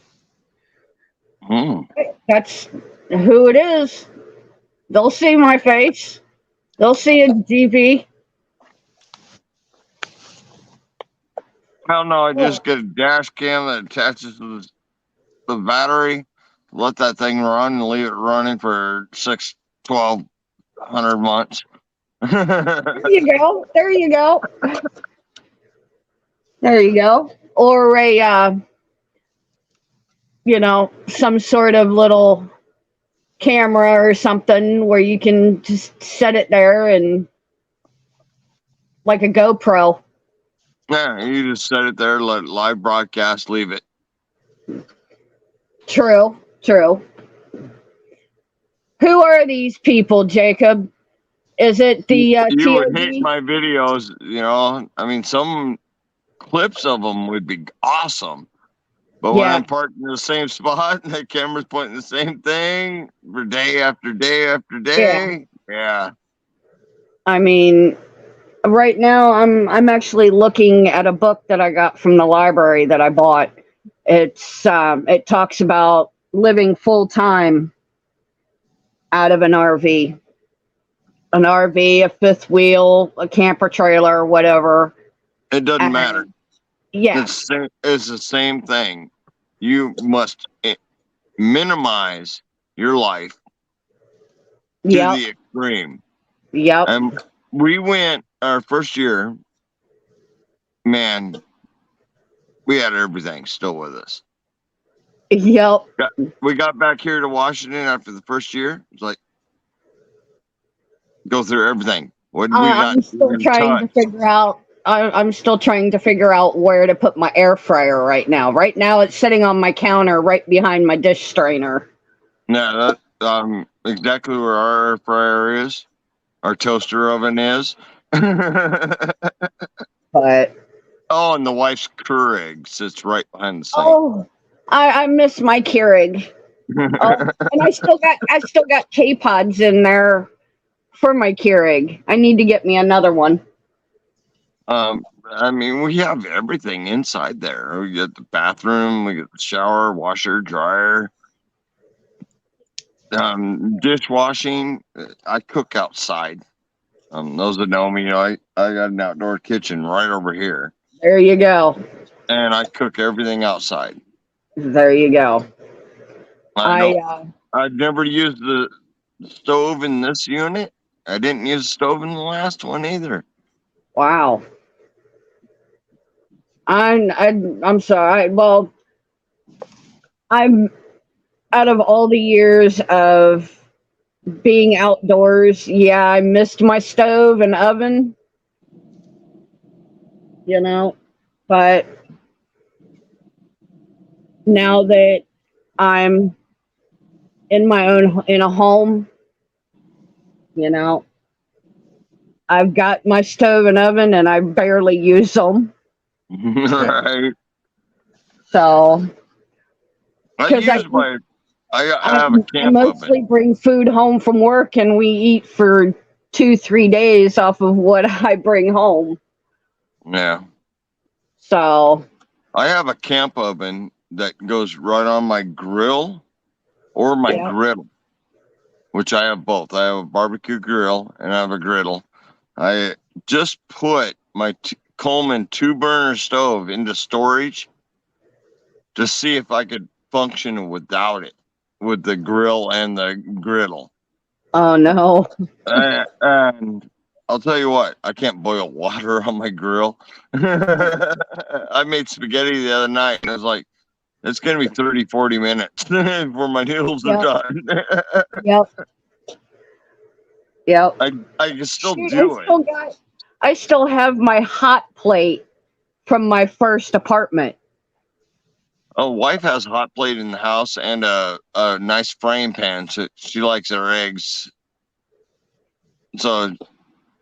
That's who it is. They'll see my face. They'll see a DV. Hell no, I just get a dash cam that attaches to the battery, let that thing run and leave it running for 6, 1,200 months. There you go. There you go. There you go. Or a, some sort of little camera or something where you can just set it there and like a GoPro. Yeah, you just set it there, let live broadcast, leave it. True. Who are these people, Jacob? Is it the You would hate TOD? my videos, I mean, some clips of them would be awesome. But when Yeah. I'm parked in the same spot and the camera's pointing the same thing for day after day after day, yeah. I mean, right now I'm actually looking at a book that I got from the library that I bought. It talks about living full time out of an RV. An RV, a fifth wheel, a camper trailer, whatever. It doesn't matter. Yeah. It's the same thing. You must minimize your life to the extreme. Yep. And we went our first year, man, we had everything still with us. Yep. We got back here to Washington after the first year. It's like, go through everything. What did we got? I'm still trying to figure out. I'm still trying to figure out where to put my air fryer right now. Right now, it's sitting on my counter right behind my dish strainer. No, that exactly where our air fryer is. Our toaster oven is. But and the wife's Keurig sits right behind the sink. oh, I miss my Keurig. And I still got K-Pods in there for my Keurig. I need to get me another one. I mean, we have everything inside there. We get the bathroom, we get the shower, washer, dryer, dishwashing. I cook outside. Those that know me, I got an outdoor kitchen right over here. There you go. And I cook everything outside. There you go. I've never used the stove in this unit. I didn't use the stove in the last one either. Wow. I'm sorry. Well, I'm out of all the years of being outdoors, yeah, I missed my stove and oven. But now that I'm in a home, I've got my stove and oven and I barely use them. Right. So, I have a camp I mostly oven. bring food home from work and we eat for 2-3 days off of what I bring home. Yeah. So I have a camp oven that goes right on my grill or my griddle, which I have both. I have a barbecue grill and I have a griddle. I just put my Coleman 2-burner stove into storage to see if I could function without it, with the grill and the griddle. Oh no. And I'll tell you what, I can't boil water on my grill. I made spaghetti the other night and I was like, it's going to be 30, 40 minutes before my noodles are done. Yep. I can still do it. I still have my hot plate from my first apartment. Oh, wife has a hot plate in the house and a nice frame pan. So she likes her eggs. So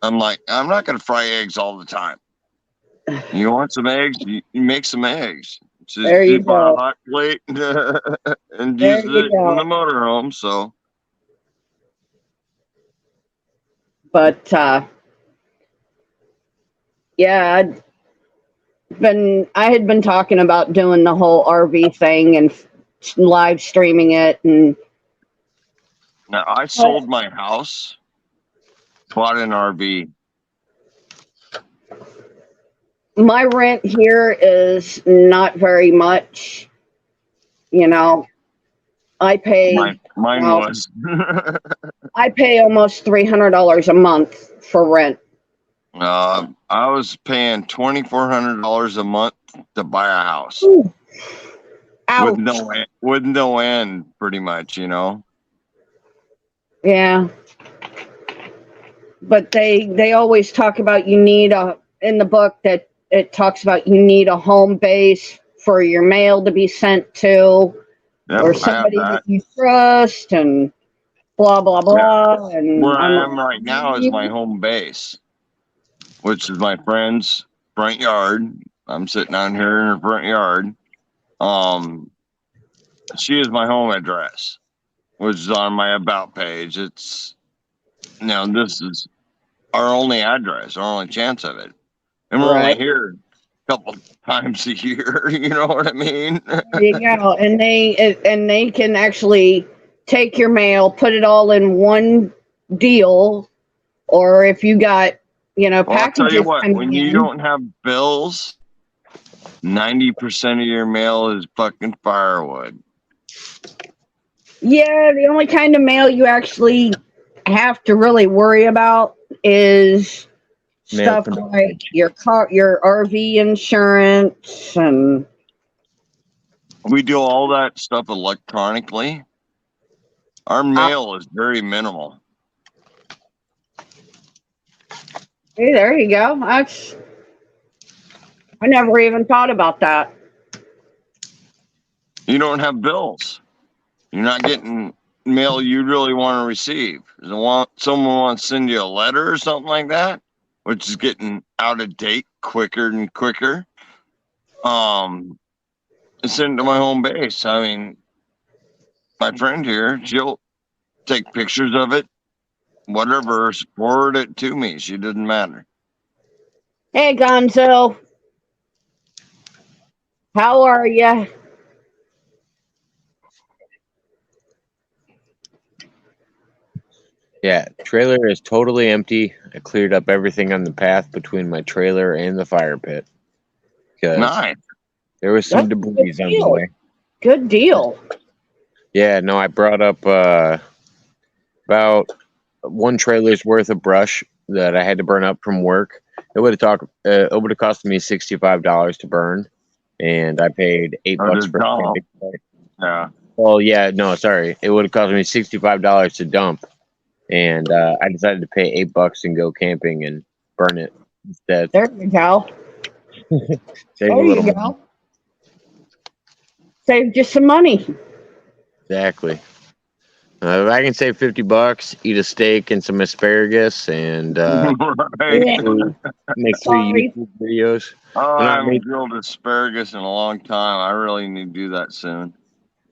I'm like, I'm not gonna fry eggs all the time. You want some eggs? You make some eggs. There you Just buy a go. hot plate and use There you it in go. the motorhome. So But yeah, I had been talking about doing the whole RV thing and live streaming it, and now I sold my house, bought an RV. my rent here is not very much. You know, I pay Mine well, was. I pay almost $300 a month for rent. I was paying $2,400 a month to buy a house Ooh, with ouch. no end, pretty much. Yeah, but they always talk about you need a in the book that it talks about you need a home base for your mail to be sent to, Yep, or I have somebody that. that you trust, and blah blah Yeah. blah. And Where I'm I like, am right now is my home base, which is my friend's front yard. I'm sitting out here in her front yard. She is my home address, which is on my about page. It's this is our only address, our only chance of it, and we're only right. here a couple times a year. You know what I mean? There you go. And they can actually take your mail, put it all in one deal, or if you got Well, I'll tell you packages what. coming When you in. don't have bills, 90% of your mail is fucking firewood. Yeah, the only kind of mail you actually have to really worry about is Mail stuff from like your your RV insurance, and We do all that stuff electronically. Our mail is very minimal. hey, there you go. I never even thought about that. You don't have bills. You're not getting mail you really want to receive. Someone wants to send you a letter or something like that, which is getting out of date quicker and quicker. Send it to my home base. I mean, my friend here, she'll take pictures of it, whatever, forward it to me. She doesn't matter. Hey, Gonzo, how are you? Yeah, trailer is totally empty. I cleared up everything on the path between my trailer and the fire pit because Nice. there was some That's a debris good on the deal. way. Good deal. Yeah, no, I brought up about one trailer's worth of brush that I had to burn up from work. It would have cost me $65 to burn, and I paid $8 Just for dump. it. Yeah. Well, yeah, no, sorry, it would have cost me $65 to dump, and I decided to pay $8 and go camping and burn it instead. There you go. Save a There little you money. go. Saved you some money. Exactly. If I can save $50, eat a steak and some asparagus, and Right. Yeah. make 3 Sorry. YouTube videos. Oh, And I I haven't made, grilled asparagus in a long time. I really need to do that soon.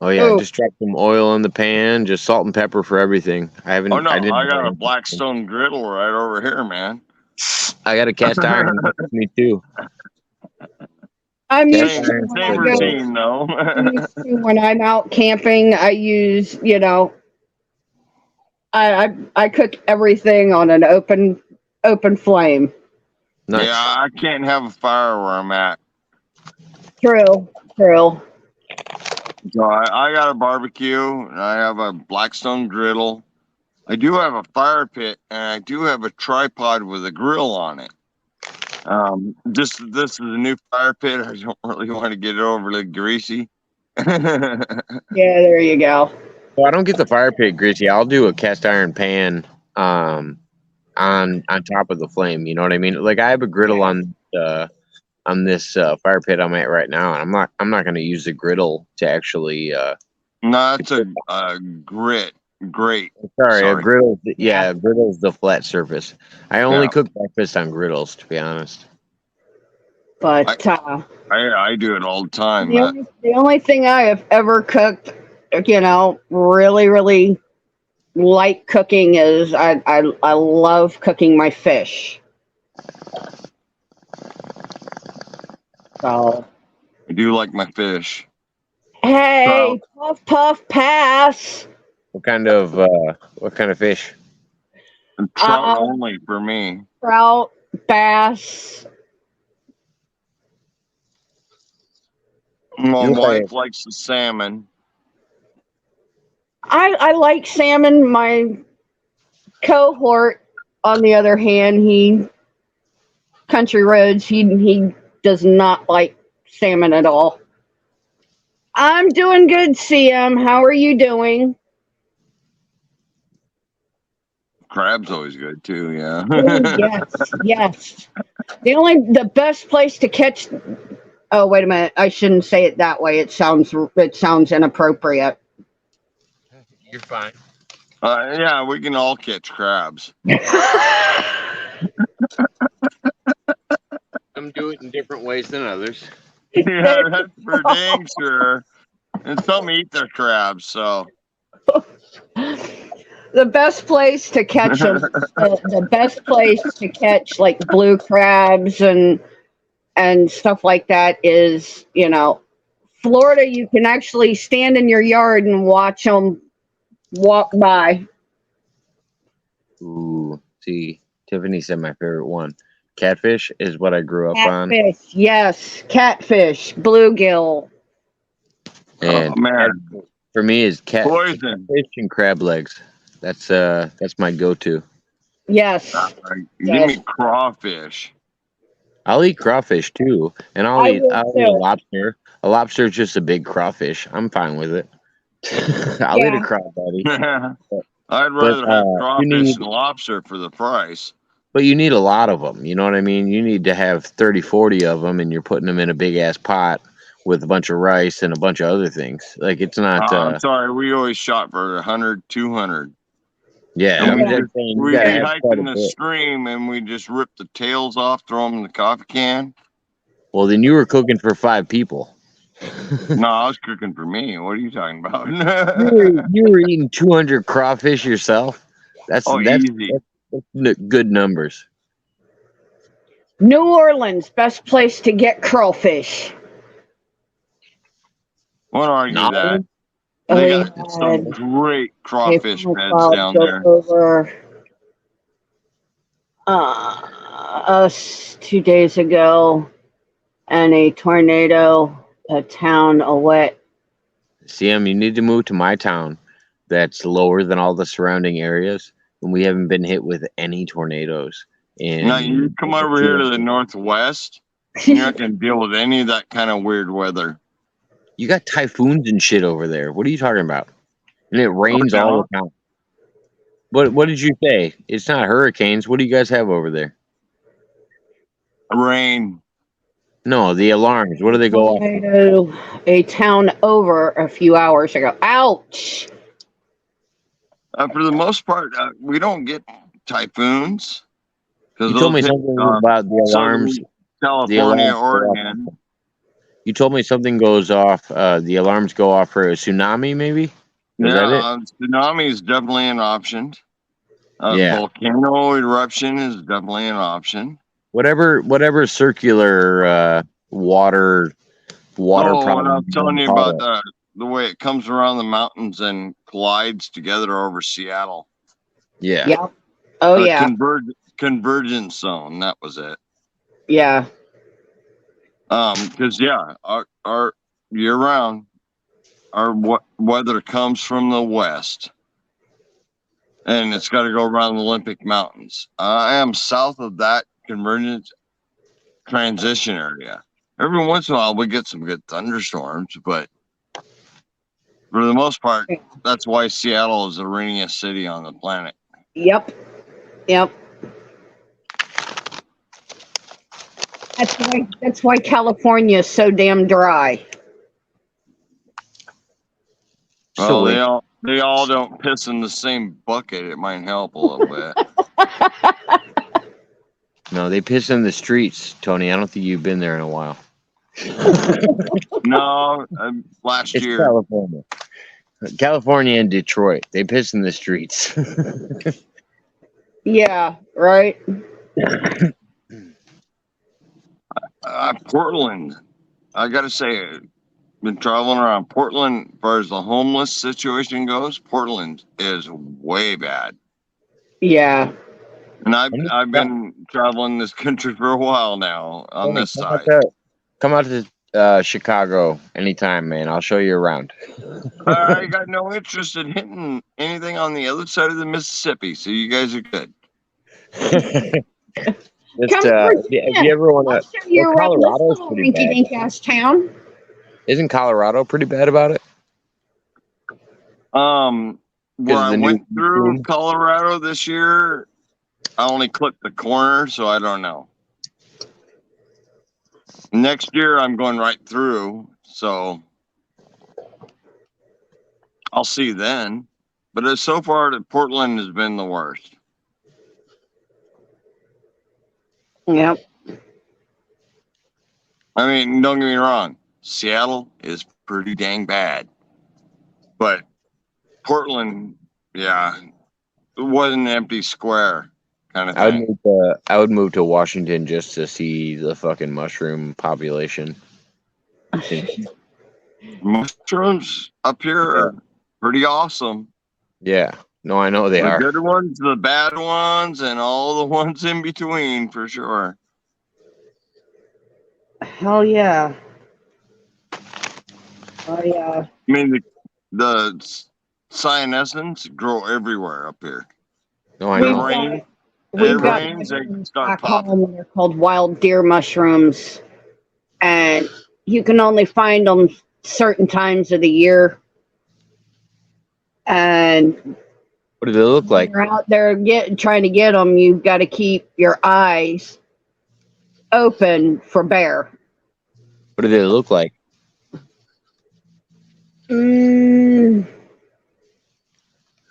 oh yeah, Oh, just drop some oil in the pan, just salt and pepper for everything. I Oh no, didn't. I got a Blackstone griddle right over here, man. I got a cast iron with me too. I'm Cast used Same to iron. when I same go. routine though. I'm used to when I'm out camping. I use, I cook everything on an open flame. Nice. Yeah, I can't have a fire where I'm at. True. True. So I got a barbecue and I have a Blackstone griddle. I do have a fire pit and I do have a tripod with a grill on it. This is a new fire pit. I don't really want to get it overly greasy. Yeah, there you go. Well, I don't get the fire pit greasy. I'll do a cast iron pan, on top of the flame. You know what I mean? Like I have a griddle on this fire pit I'm at right now, and I'm not going to use the griddle to actually. No, it's a grit. Great. Sorry, a Sorry. griddle. Yeah. Yeah, a griddle's the flat surface. I only Yeah. cook breakfast on griddles, to be honest. But I do it all the time. the only thing I have ever cooked, really, really like cooking is I love cooking my fish. So I do like my fish. hey, puff puff pass. What kind of fish? Trout only for me. Trout, bass. My You look wife like- likes the salmon. I like salmon. My cohort, on the other hand, he country roads. He does not like salmon at all. I'm doing good, CM. How are you doing? Crab's always good too. Yeah. Oh, yes. The best place to catch. Oh, wait a minute. I shouldn't say it that way. It sounds inappropriate. You're fine. Yeah, we can all catch crabs. Some do it in different ways than others. Yeah, that's for dang sure. And some eat their crabs, so. The best place to catch them, the best place to catch like blue crabs and stuff like that is, Florida. You can actually stand in your yard and watch them walk by. Ooh, see, Tiffany said my favorite one. Catfish is what I grew up on. Catfish, yes, catfish, bluegill. And Oh, man. for me is Poison. catfish and crab legs. That's my go-to. Yes, Give me crawfish. I'll eat crawfish too, and I will I'll eat a too. lobster. A lobster is just a big crawfish. I'm fine with it. I'll eat Yeah. a crab buddy. I'd rather have you crawfish need- and lobster for the price. But you need a lot of them. You know what I mean? You need to have 30, 40 of them, and you're putting them in a big ass pot with a bunch of rice and a bunch of other things. Like it's not. I'm sorry, we always shot for 100, 200. Yeah, And I'm we just just- saying you We'd gotta be have quite a hiking the bit. stream and we just rip the tails off, throw them in the coffee can. Well, then you were cooking for 5 people. No, I was cooking for me. What are you talking about? You were eating 200 crawfish yourself. That's easy. that's good numbers. New Orleans, best place to get crawfish. Won't argue No. that. We They got had some great a crawfish phone beds call down go there. over us 2 days ago, and a tornado, a town away. CM, you need to move to my town. That's lower than all the surrounding areas, and we haven't been hit with any tornadoes. And Now you come over here to the northwest, you're not going to deal with any of that kind of weird weather. You got typhoons and shit over there. What are you talking about? And it rains all the time. What did you say? It's not hurricanes. What do you guys have over there? Rain. No, the alarms. What do they go off? Tornado, a town over a few hours ago. Ouch! For the most part, we don't get typhoons. You told me something about the alarms. California, alarms go off. Oregon. You told me something goes off. The alarms go off for a tsunami, maybe? Is that it? Tsunami is definitely an option. Yeah. Volcano eruption is definitely an option. Whatever circular water What problem. I'm telling you about the way it comes around the mountains and collides together over Seattle. Yeah. Yep. Oh yeah. Convergence zone. That was it. Yeah. Because our year round, our weather comes from the west, and it's got to go around the Olympic Mountains. I am south of that convergence transition area. Every once in a while, we get some good thunderstorms, but for the most part, that's why Seattle is the rainiest city on the planet. Yep. That's why California is so damn dry. Well, So wait, they all don't piss in the same bucket. It might help a little bit. no, they piss in the streets, Tony. I don't think you've been there in a while. No, last It's year. California and Detroit. They piss in the streets. Yeah, right. Portland. I gotta say, been traveling around Portland as far as the homeless situation goes. Portland is way bad, Yeah. and I've been traveling this country for a while now on Tony, this side. come out to Chicago anytime, man. I'll show you around. I got no interest in hitting anything on the other side of the Mississippi, so you guys are good. Just, Come over if you ever want I'll to, show you around this Colorado's little pretty bad. rinky-dink ass town. Isn't Colorado pretty bad about it? Where I the new went through boom? Colorado this year, I only clipped the corner, so I don't know. Next year, I'm going right through, so I'll see then. But so far, Portland has been the worst. Yep. I mean, don't get me wrong, Seattle is pretty dang bad, but Portland, yeah, it wasn't an empty square kind of thing. I would move to Washington just to see the fucking mushroom population. Mushrooms up here are pretty awesome. Yeah, no, I know they The are. good ones, the bad ones, and all the ones in between, for sure. Hell yeah. Oh yeah. I mean, the cyanescens grow everywhere up here. No, I It know. rains, We've got rains, they mushrooms start back popping. home. They're called wild deer mushrooms, and you can only find them certain times of the year. And What do they look like? when you're out there trying to get them, you've got to keep your eyes open for bear. What do they look like?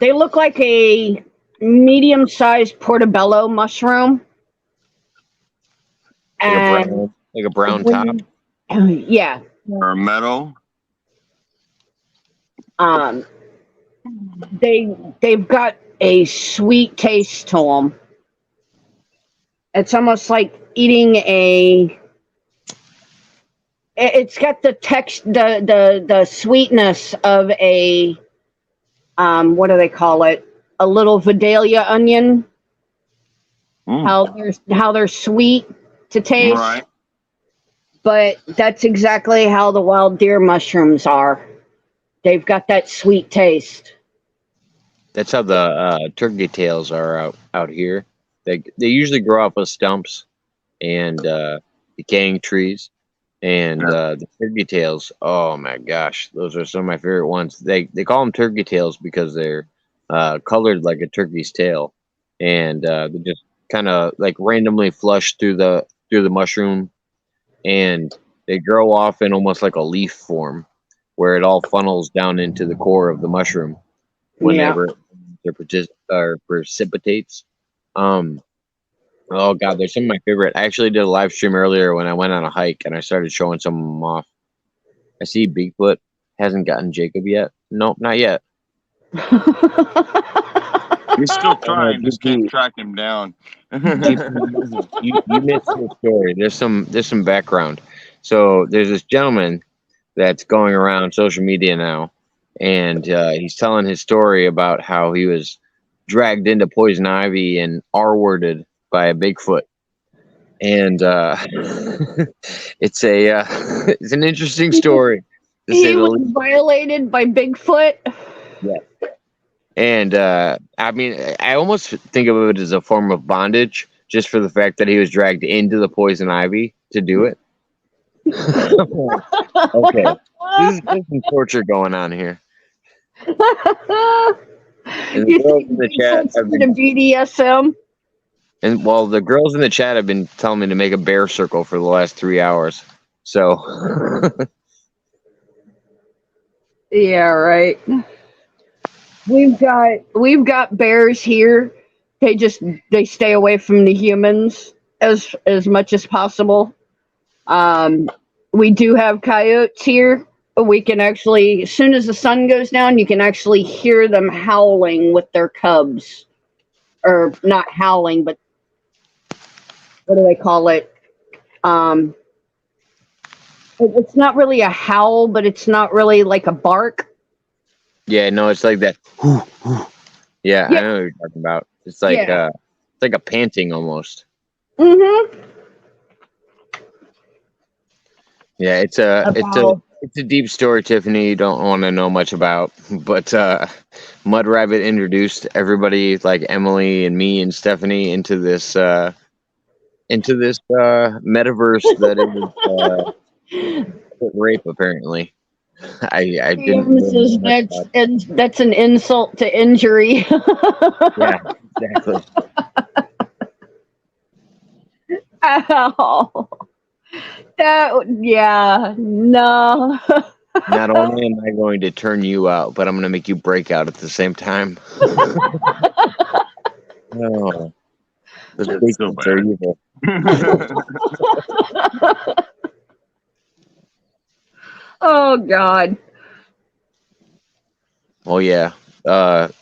They look like a medium-sized portobello mushroom. And Like a brown top? yeah. Or a meadow. They've got a sweet taste to them. It's almost like eating a. It's got the sweetness of a what do they call it? A little Vidalia onion. How they're sweet to taste. Right. But that's exactly how the wild deer mushrooms are. They've got that sweet taste. That's how the turkey tails are out here. They usually grow off of stumps and decaying trees. And the turkey tails, oh my gosh, those are some of my favorite ones. They call them turkey tails because they're colored like a turkey's tail, and they just kind of like randomly flush through the mushroom, and they grow off in almost like a leaf form, where it all funnels down into the core of the mushroom whenever it precipitates. Oh god, they're some of my favorite. I actually did a live stream earlier when I went on a hike and I started showing some of them off. I see Bigfoot hasn't gotten Jacob yet. Nope, not yet. He's still trying, just can't track him down. you missed the story. There's some background. So there's this gentleman that's going around social media now, and he's telling his story about how he was dragged into poison ivy and R-worded by a Bigfoot, and it's an interesting story. He was violated by Bigfoot. Yeah, and I mean, I almost think of it as a form of bondage, just for the fact that he was dragged into the poison ivy to do it. Okay, there's some torture going on here. And you think Bigfoot's into BDSM? And well, the girls in the chat have been telling me to make a bear circle for the last 3 hours. So Yeah, right. We've got bears here. They stay away from the humans as much as possible. Um, we do have coyotes here. We can actually, as soon as the sun goes down, you can actually hear them howling with their cubs, or not howling, but what do they call it? Um, it's not really a howl, but it's not really like a bark. yeah, no, it's like that. Yeah, I Yeah, know what you're talking about. yeah. It's like a panting almost. Mm-hmm. Yeah, About it's a deep story, Tiffany. You don't want to know much about, but Mud Rabbit introduced everybody, like Emily and me and Stephanie, into this metaverse that is rape. Apparently, I didn't Williams really know says much about. that's an insult to injury. Yeah, exactly. Ow. Yeah, no. Not only am I going to turn you out, but I'm going to make you break out at the same time. Oh, the It's so statements are bad. evil. Oh God. Oh yeah.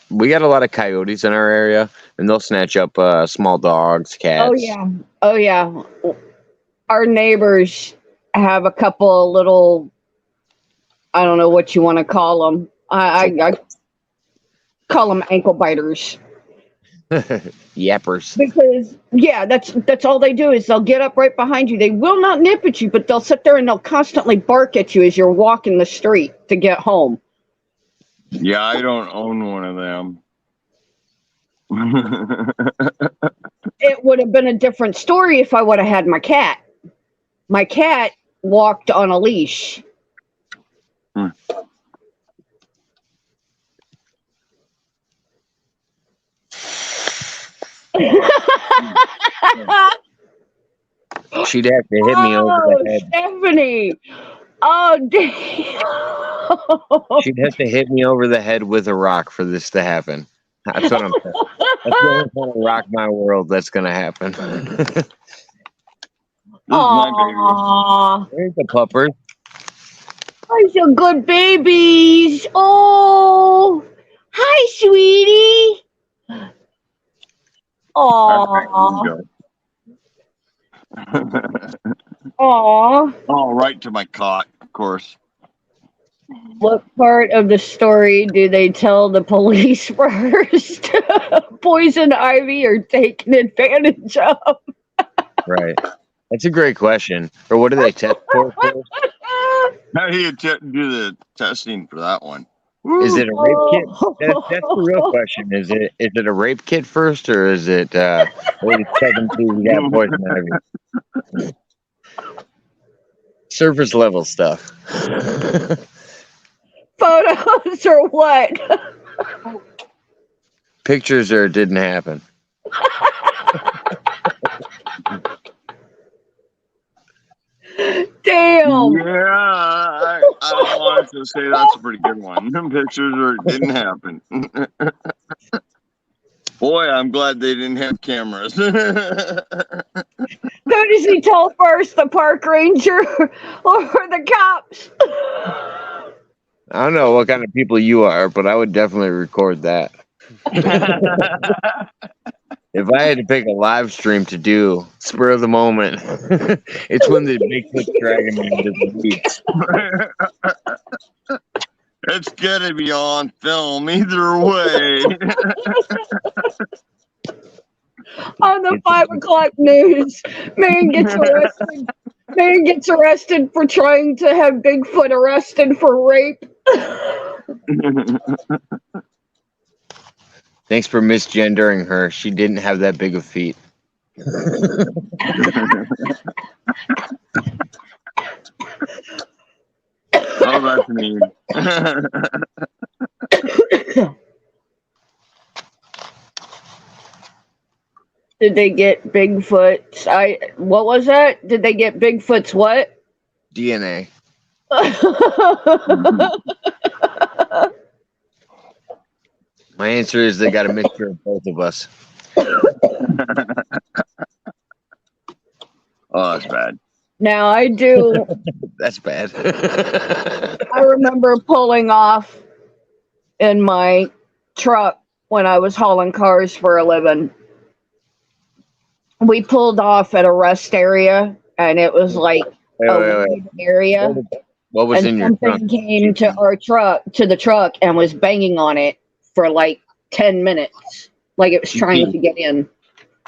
We got a lot of coyotes in our area, and they'll snatch up small dogs, Oh cats. yeah. Oh yeah. Our neighbors have a couple of little, I don't know what you want to call them. I call them ankle biters. Yappers. Because yeah, that's all they do is they'll get up right behind you. They will not nip at you, but they'll sit there and they'll constantly bark at you as you're walking the street to get home. Yeah, I don't own one of them. It would have been a different story if I would have had my cat. My cat walked on a leash. She'd have to hit me over the Oh, head. Stephanie. Oh, damn. She'd have to hit me over the head with a rock for this to happen. That's what I'm saying. That's the only kind of rock my world that's gonna happen. This is my Aw. There's the puppers. Oh, so good babies. Oh, hi, sweetie. baby. Aw. There you go. Aw. Oh, right to my cot, of course. What part of the story do they tell the police first? Poison ivy or taken advantage of? Right. That's a great question. Or what do they test for first? How do you do the testing for that one? Is it a rape kit? That's the real Oh. question. Is it a rape kit first, or is it wait a second till we got poison ivy? Surface level stuff. Photos or what? Pictures or it didn't happen. Damn. Yeah, I wanted to say that's a pretty good one. Pictures or it didn't happen. Boy, I'm glad they didn't have cameras. Who does he tell first, the park ranger or the cops? I don't know what kind of people you are, but I would definitely record that. If I had to pick a live stream to do, spur of the moment, it's when the Bigfoot's dragging me into the weeds. It's gonna be on film either way. On the 5 o'clock news, man gets arrested. Man gets arrested for trying to have Bigfoot arrested for rape. Thanks for misgendering her. She didn't have that big of feet. Oh, that's me. Did they get Bigfoot's? What was that? Did they get Bigfoot's what? DNA. My answer is they got a mixture of both of us. Oh, that's bad. Now I do. That's bad. I remember pulling off in my truck when I was hauling cars for a living. We pulled off at a rest area, and it was like a wait. wooded area. What was And in your something trunk? came to the truck, and was banging on it for like 10 minutes, like it was trying to get in.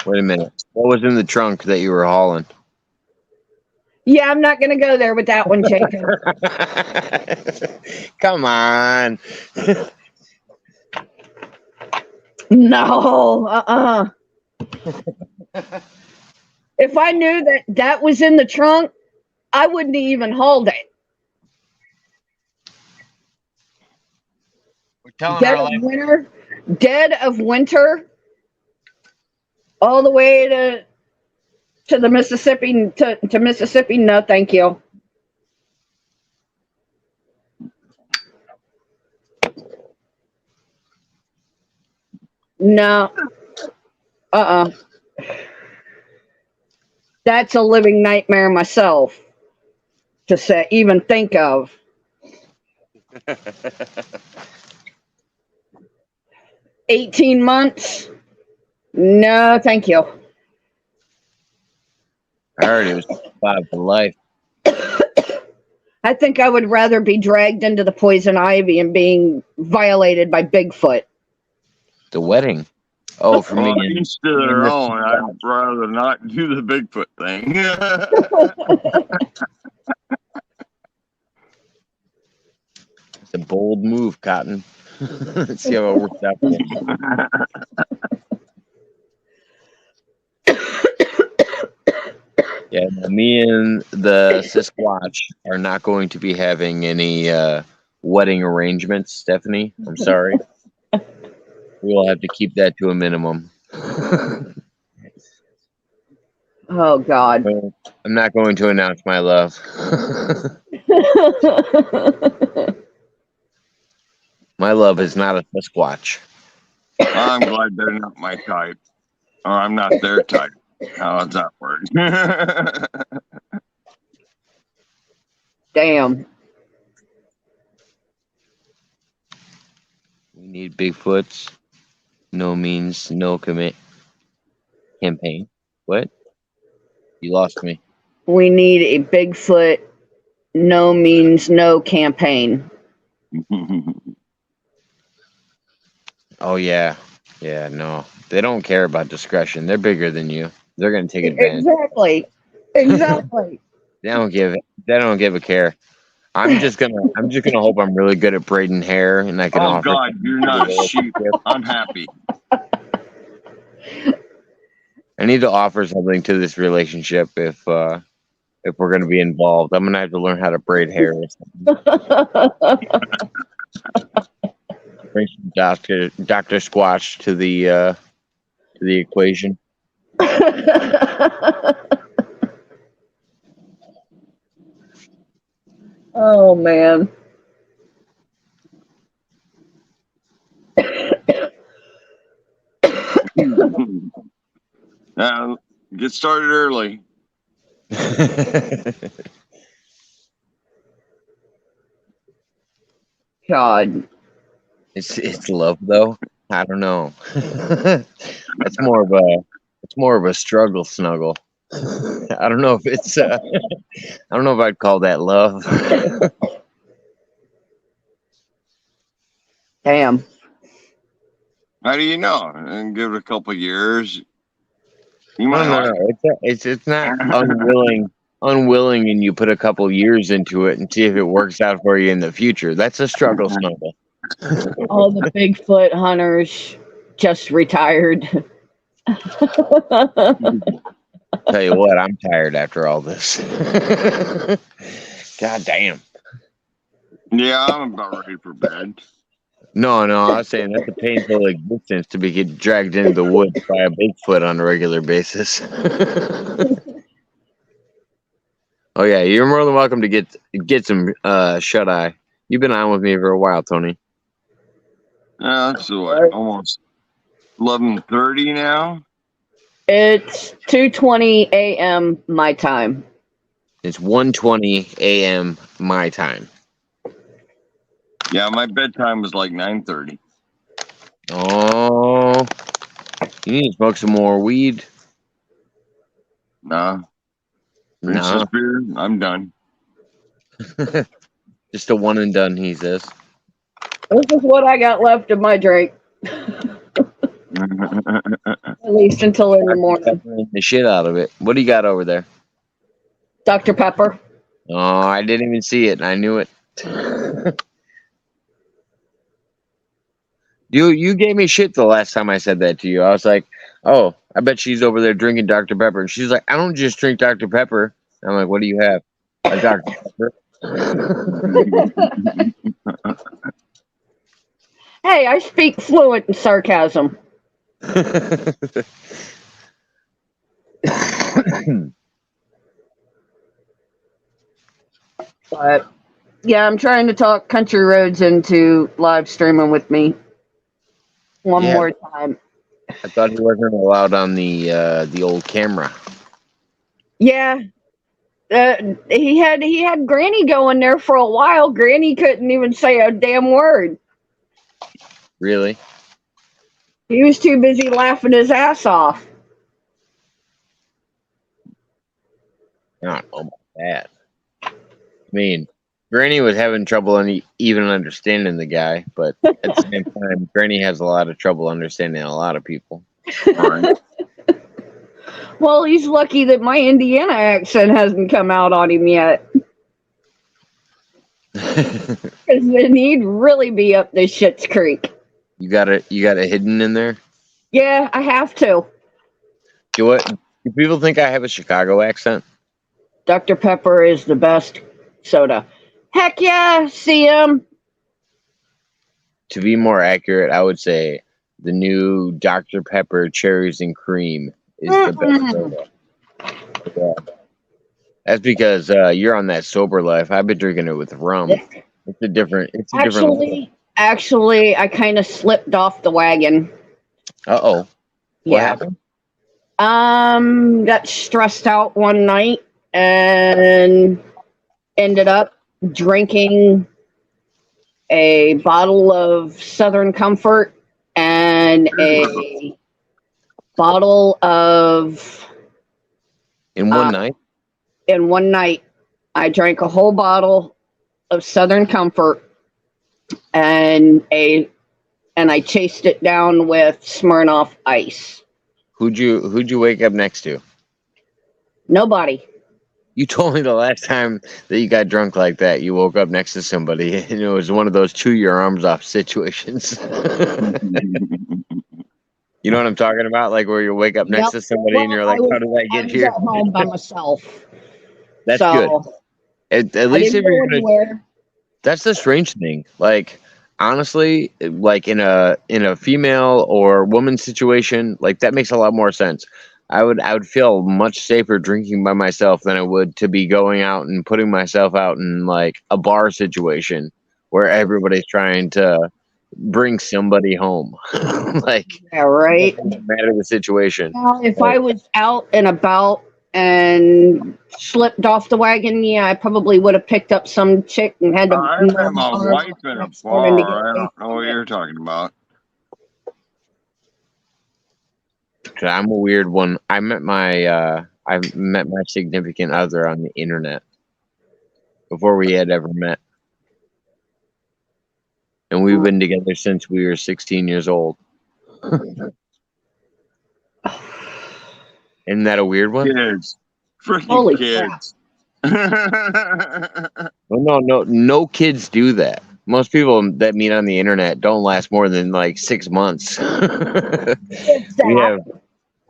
Wait a minute. What was in the trunk that you were hauling? Yeah, I'm not going to go there with that one, Jacob. Come on. No, If I knew that was in the trunk, I wouldn't have even hauled it. We're telling our life. Dead of winter, all the way to the Mississippi, to Mississippi. No, thank you. No. That's a living nightmare myself to even think of. 18 months? No, thank you. I heard it was 5 for life. I think I would rather be dragged into the poison ivy and being violated by Bigfoot. The wedding. Oh, for me. Each to their own. I'd rather not do the Bigfoot thing. It's a bold move, Cotton. Let's see how it works out for you. Yeah, no, me and the Sasquatch are not going to be having any wedding arrangements, Stephanie. I'm sorry. We will have to keep that to a minimum. Oh, God. I'm not going to announce my love. My love is not a Sasquatch. I'm glad they're not my type. Or I'm not their type. How does that work? Damn. We need Bigfoots. No means no campaign. What? You lost me. We need a Bigfoot no means no campaign. Oh, yeah. Yeah, no. They don't care about discretion. They're bigger than you. They're going to take advantage. Exactly. They don't give a care. I'm just gonna hope I'm really good at braiding hair and I can Oh, offer. God, you're not sheep. I'm happy. I need to offer something to this relationship if we're going to be involved. I'm going to have to learn how to braid hair or something. Bring some Dr. Squatch to the equation. Oh, man. Now, get started early. God. It's love though. I don't know. It's more of a struggle snuggle. I don't know if it's I don't know if I'd call that love. Damn. How do you know? And give it a couple of years. You might No. It's not unwilling, and you put a couple years into it and see if it works out for you in the future. That's a struggle snuggle. All the Bigfoot hunters just retired. Tell you what, I'm tired after all this. God damn. Yeah, I'm about ready for bed. No, I was saying that's a painful existence to be get dragged into the woods by a Bigfoot on a regular basis. Oh yeah, you're more than welcome to get some shut eye. You've been on with me for a while, Tony. Yeah, it's what, almost 11:30 now. It's 2:20 a.m. my time. It's 1:20 a.m. my time. Yeah, my bedtime was like 9:30. Oh, you need to smoke some more weed. Nah, finish No, this beer. I'm done. just a one and done. He says. This is what I got left of my drink. At least until in the morning. The shit out of it. What do you got over there? Dr. Pepper. Oh, I didn't even see it. I knew it. You gave me shit the last time I said that to you. I was like, oh, I bet she's over there drinking Dr. Pepper. And she's like, I don't just drink Dr. Pepper. And I'm like, what do you have? A Dr. Pepper. Hey, I speak fluent in sarcasm. But yeah, I'm trying to talk Country Roads into live streaming with me one Yeah. more time. I thought he wasn't allowed on the old camera. Yeah, he had Granny going there for a while. Granny couldn't even say a damn word. Really? He was too busy laughing his ass off. I don't know about that. I mean, Granny was having trouble even understanding the guy, but at the same time, Granny has a lot of trouble understanding a lot of people. Right. Well, he's lucky that my Indiana accent hasn't come out on him yet. Because then he'd really be up this shit's creek. You got it hidden in there? Yeah, I have to. Do people think I have a Chicago accent? Dr. Pepper is the best soda. Heck yeah, see him. To be more accurate, I would say the new Dr. Pepper cherries and cream is the best soda. Yeah. That's because you're on that sober life. I've been drinking it with rum. It's a different. Actually, I kind of slipped off the wagon. Uh-oh. What Yeah. happened? Got stressed out one night and ended up drinking a bottle of Southern Comfort and a bottle of In one night? in one night. I drank a whole bottle of Southern Comfort and I chased it down with Smirnoff Ice. Who'd you wake up next to? Nobody. You told me the last time that you got drunk like that, you woke up next to somebody, and it was one of those chew your arms off situations. You know what I'm talking about? Like where you wake up next to somebody and you're like, how did I get here? I was at home by myself. That's so good. At least if go you're gonna, anywhere. that's the strange thing. Like honestly, like in a female or woman situation, like that makes a lot more sense. I would feel much safer drinking by myself than I would to be going out and putting myself out in like a bar situation where everybody's trying to bring somebody home. Like Yeah, right. it doesn't matter the situation. Now, if I was out and about and slipped off the wagon, yeah, I probably would have picked up some chick and had to. I met my wife in a bar. I don't know what you're talking about. I'm a weird one. I met my significant other on the internet before we had ever met. And we've been together since we were 16 years old. Isn't that a weird one? Kids. Freaking Holy kids. Well, no kids do that. Most people that meet on the internet don't last more than like 6 months. I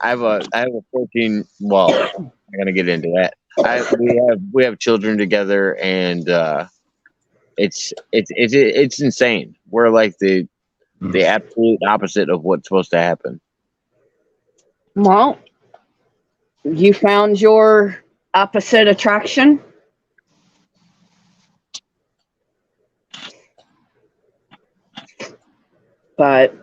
have a 14. Well, I'm gonna get into that. We have children together, and it's insane. We're like the absolute opposite of what's supposed to happen. Well, you found your opposite attraction. But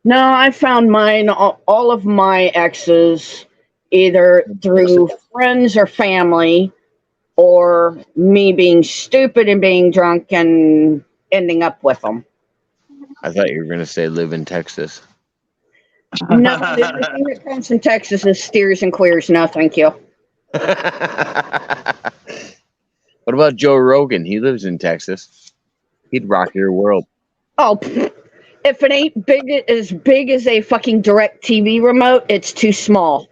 no, I found mine, all of my exes, either through friends or family, or me being stupid and being drunk and ending up with them. I thought you were gonna say live in Texas. No, the only thing that comes from Texas is steers and queers. No, thank you. What about Joe Rogan? He lives in Texas. He'd rock your world. Oh, if it ain't big as a fucking direct TV remote, it's too small.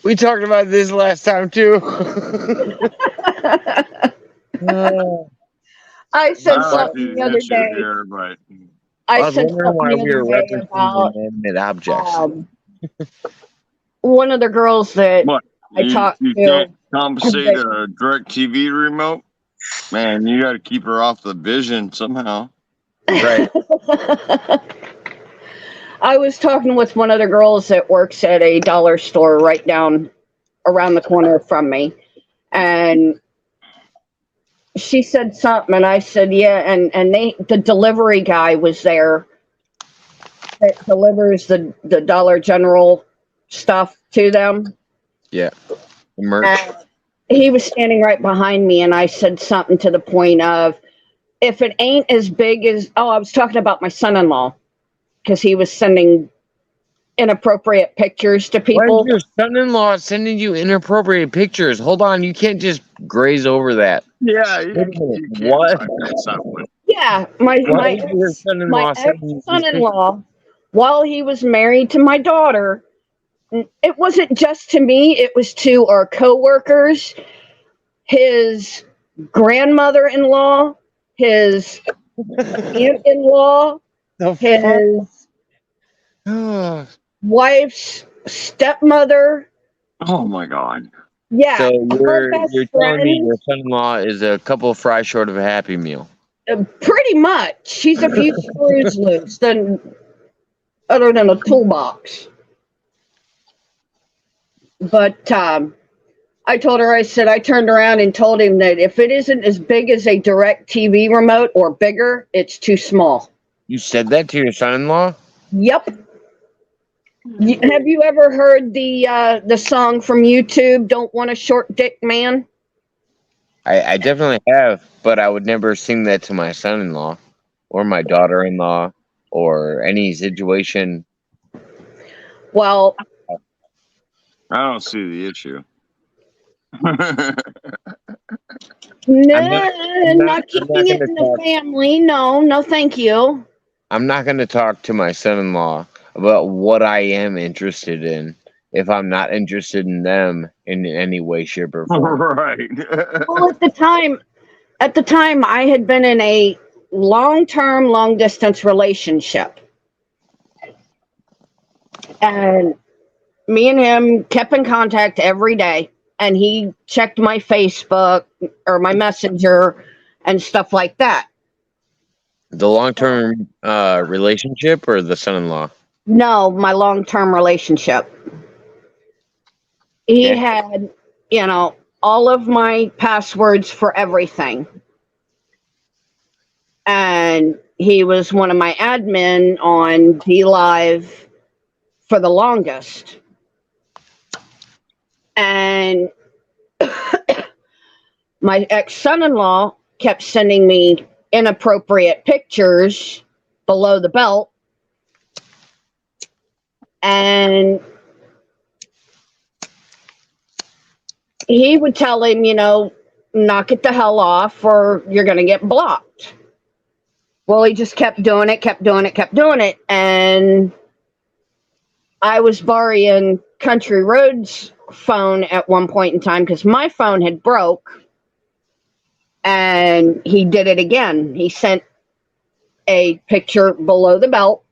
We talked about this last time too. I said I like something these the other issues day. here, but I I was said wondering something why the we other were day referencing about inanimate objects. one of the girls that what? I talked You to. can't compensate a direct TV remote? Man, you got to keep her off the vision somehow. Right. I was talking with one of the girls that works at a dollar store right down around the corner from me, and she said something, and I said, "Yeah," and the delivery guy was there that delivers the Dollar General stuff to them. Yeah. Merch. And he was standing right behind me, and I said something to the point of, if it ain't as big as, I was talking about my son-in-law, because he was sending inappropriate pictures to Why is people. your son-in-law sending you inappropriate pictures? Hold on, you can't just graze over that. Yeah, Wait a minute, you can't what? bypass that one. Yeah, Why is your my son-in-law sending you these pictures? ex-son-in-law, while he was married to my daughter, it wasn't just to me, it was to our co-workers, his grandmother-in-law, his aunt-in-law, The his fuck? wife's stepmother. Oh my God. Yeah, So her you're best telling me friend. your son-in-law is a couple of fries short of a Happy Meal? Pretty much. She's a few screws loose than other than a toolbox. But I told her, I said, I turned around and told him that if it isn't as big as a direct TV remote or bigger, it's too small. You said that to your son-in-law? Yep. Have you ever heard the song from YouTube, Don't Want a Short Dick Man? I definitely have, but I would never sing that to my son-in-law or my daughter-in-law or any situation. Well, I don't see the issue. no, I'm not keeping it in the family. No, thank you. I'm not going to talk to my son-in-law about what I am interested in if I'm not interested in them in any way, shape, or form. Right. Well, at the time, I had been in a long-term, long-distance relationship, and me and him kept in contact every day. And he checked my Facebook or my Messenger and stuff like that. The long-term relationship or the son-in-law? No, my long-term relationship. He Yeah. had, all of my passwords for everything. And he was one of my admin on DLive for the longest. And my ex-son-in-law kept sending me inappropriate pictures below the belt. And he would tell him, knock it the hell off or you're going to get blocked. Well, he just kept doing it. And I was borrowing Country Road's phone at one point in time because my phone had broke. And he did it again. He sent a picture below the belt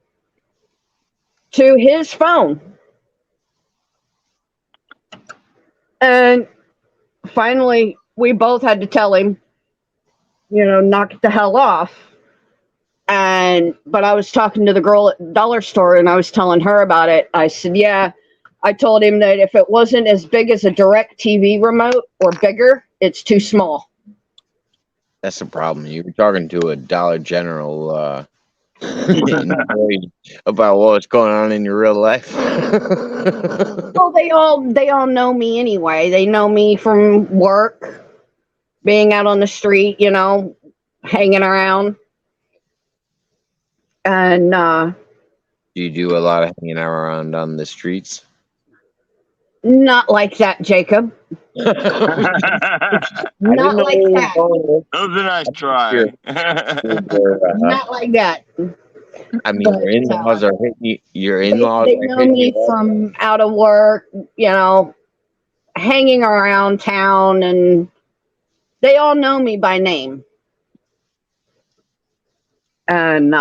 to his phone. And finally, we both had to tell him, knock it the hell off. But I was talking to the girl at the dollar store and I was telling her about it. I said, yeah, I told him that if it wasn't as big as a direct TV remote or bigger, it's too small. That's the problem. You were talking to a Dollar General employee about what's going on in your real life. Well, they all know me anyway. They know me from work, being out on the street, hanging around. And Do you do a lot of hanging around on the streets? not like that, Jacob. Not like that. That was a nice try. Not like that. I mean, But, your in-laws are hitting you. Your They in-laws are know hitting me you up. from out of work, hanging around town, and they all know me by name. And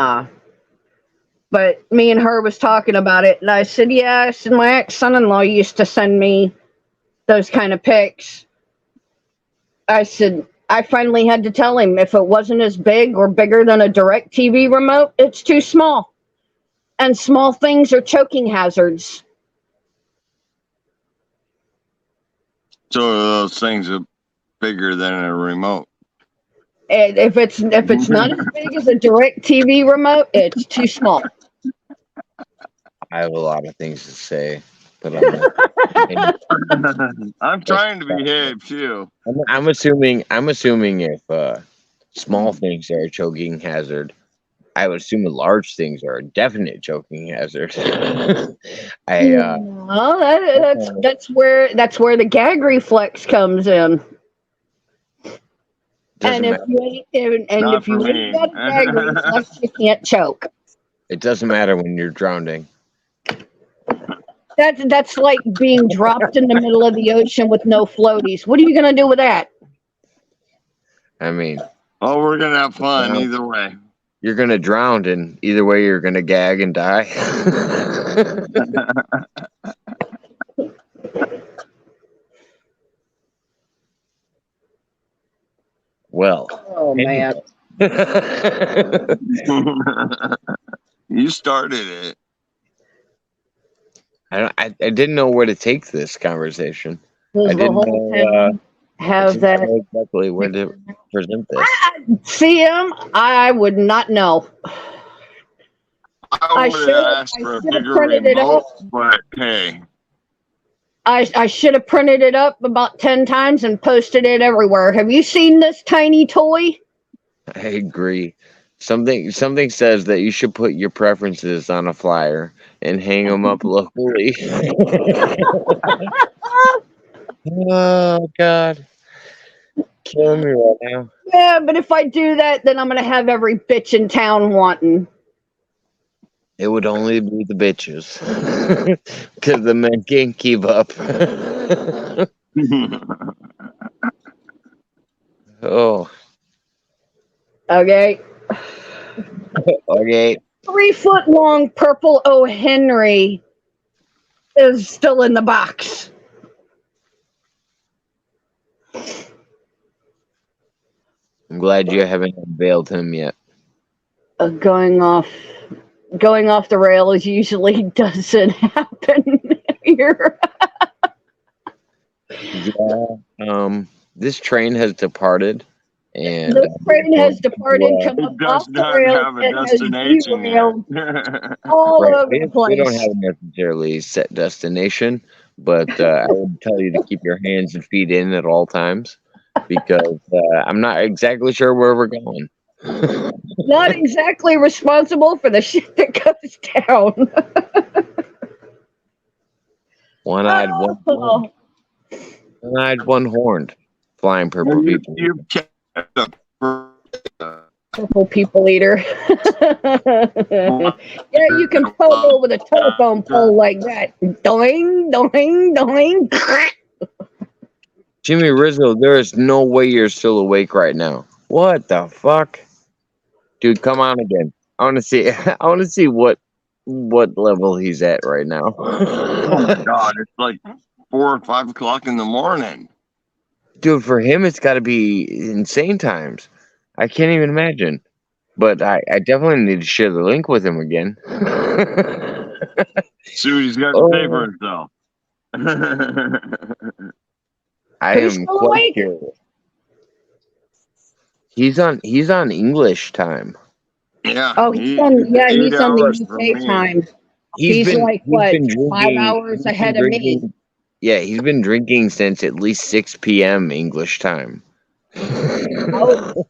but me and her was talking about it, and I said, yeah, I said, my ex-son-in-law used to send me those kind of pics. I said, I finally had to tell him if it wasn't as big or bigger than a direct TV remote, it's too small. And small things are choking hazards. So those things are bigger than a remote. And if it's not as big as a direct TV remote, it's too small. I have a lot of things to say, but I'm trying to behave too. I'm assuming if small things are a choking hazard, I would assume large things are a definite choking hazard. Well, that's where the gag reflex comes in. Doesn't And if matter. you ain't Not if you for me. ain't got a gag reflex, you can't choke. It doesn't matter when you're drowning. That's like being dropped in the middle of the ocean with no floaties. What are you gonna do with that? I mean, Oh, we're gonna have fun Well, either way. you're gonna drown, and either way, you're gonna gag and die. Well, Oh man. You started it. I didn't know where to take this conversation. Does I the didn't whole know. town I have didn't that? know exactly where to present this. See him? I would not know. I would should have have asked for a bigger printed it remote, up. but hey, I should have printed it up about 10 times and posted it everywhere. Have you seen this tiny toy? I agree. Something says that you should put your preferences on a flyer and hang them up locally. Oh God, killing me right now. Yeah, but if I do that, then I'm going to have every bitch in town wanting. It would only be the bitches, because the men can't keep up. Oh, Okay. okay. 3 foot long purple O. Henry is still in the box. I'm glad you haven't unveiled him yet. Going off the rails usually doesn't happen here. Yeah. This train has departed, and This train has departed, come it up does off the not rails, have a and has destination derailed yet. all right, over the we don't place. have a necessarily set destination, but I would tell you to keep your hands and feet in at all times, because I'm not exactly sure where we're going. Not exactly responsible for the shit that goes down. One-eyed, one-horned. One-eyed, one-horned. Flying purple people. You kept a Purple people eater. Yeah, you can pogo with a telephone pole like that. Doing, doing, doing. Jimmy Rizzo, there is no way you're still awake right now. What the fuck? Dude, come on again. I want to see. I want to see what level he's at right now. Oh my God, it's like 4 or 5 o'clock in the morning. Dude, for him, it's got to be insane times. I can't even imagine. But I definitely need to share the link with him again. See what he's got to say for Oh, himself. I Who's am still quite awake? curious. He's on English time. Yeah, Oh, he's eight he's on the hours from UK me. time. He's like He's what, been 5 hours ahead of me. Yeah, he's been drinking since at least 6 p.m. English time. Oh,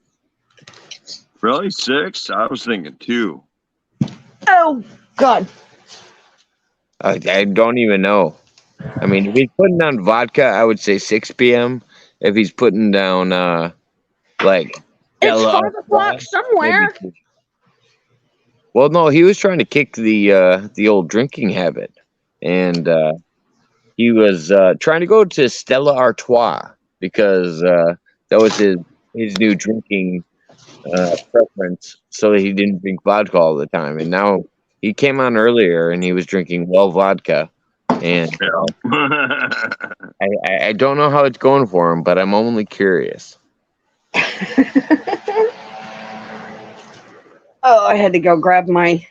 Really? 6? I was thinking 2. oh God. I don't even know. I mean, if he's putting down vodka, I would say 6 p.m. If he's putting down like It's Stella 5 o'clock Artois, maybe. somewhere. Well, no, he was trying to kick the old drinking habit, and he was trying to go to Stella Artois because that was his new drinking preference, so that he didn't drink vodka all the time. And now he came on earlier, and he was drinking well vodka, and Yeah. I don't know how it's going for him, but I'm only curious. Oh, I had to go grab my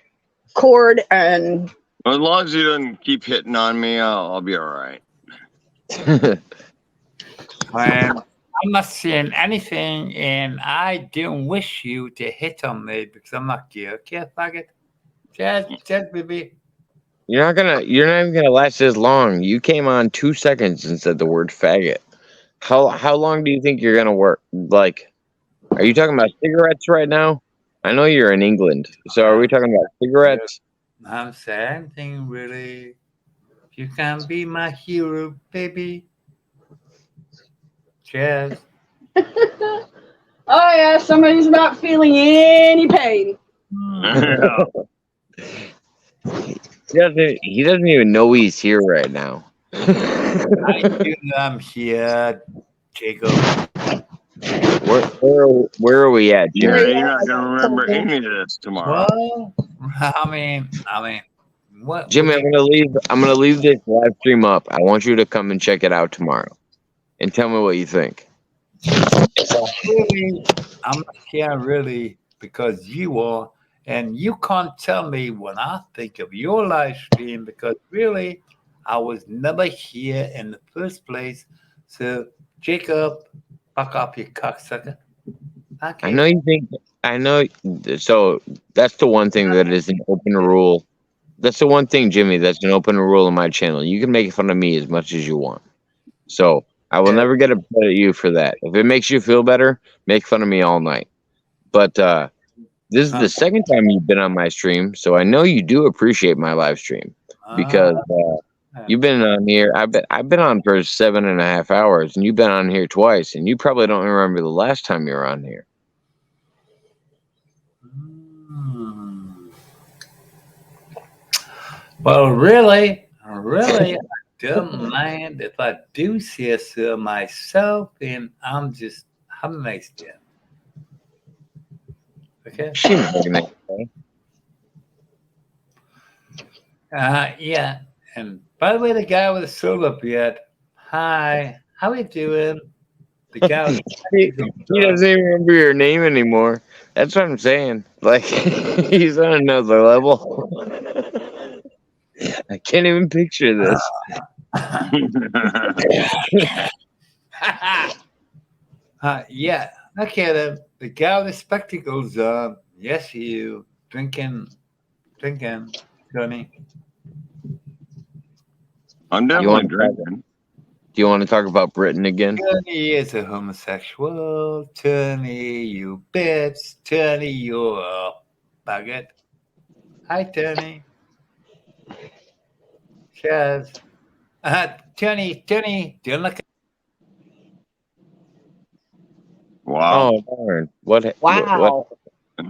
cord and As long as he doesn't keep hitting on me, I'll be all right. I'm not seeing anything, and I didn't wish you to hit on me because I'm not guilty. Okay, fuck it. Just baby. You're not even gonna last as long. You came on 2 seconds and said the word faggot. How long do you think you're gonna work? Like, are you talking about cigarettes right now? I know you're in England, so are we talking about cigarettes? I'm saying anything really. You can be my hero, baby. Cheers. oh yeah, somebody's not feeling any pain. Yeah. He doesn't even know he's here right now. I do know I'm here, Jacob. Where are we at, Yeah, Jimmy? you're not gonna remember any of this tomorrow. Well, I mean, what? Jimmy, I'm gonna leave this live stream up. I want you to come and check it out tomorrow, and tell me what you think. Really, I'm not here really because you are, and you can't tell me what I think of your live stream because really, I was never here in the first place. So, Jacob, fuck off, you cocksucker. I Okay. know you think. I know. So that's the one thing that is an open rule. That's the one thing, Jimmy. That's an open rule on my channel. You can make fun of me as much as you want. So I will never get upset at you for that. If it makes you feel better, make fun of me all night. But this is the second time you've been on my stream, so I know you do appreciate my live stream because you've been on here. I've been on for 7.5 hours, and you've been on here twice, and you probably don't remember the last time you were on here. Well, really, I don't mind if I do say so myself, and I'm a nice day. Okay. Seems like a nice guy. Yeah. And by the way, the guy with the silver beard. Hi. How you doing? The guy. With He doesn't even remember your name anymore. That's what I'm saying. Like he's on another level. I can't even picture this. Yeah. Okay. The guy with the spectacles. Yes, you drinking, Tony. I'm You definitely want drinking. Do you want to talk about Britain again? Tony is a homosexual. Tony, you bitch. Tony, you're a baguette. Hi, Tony. Cheers. Tony, do you look? Wow. Oh darn! What Wow. Yeah.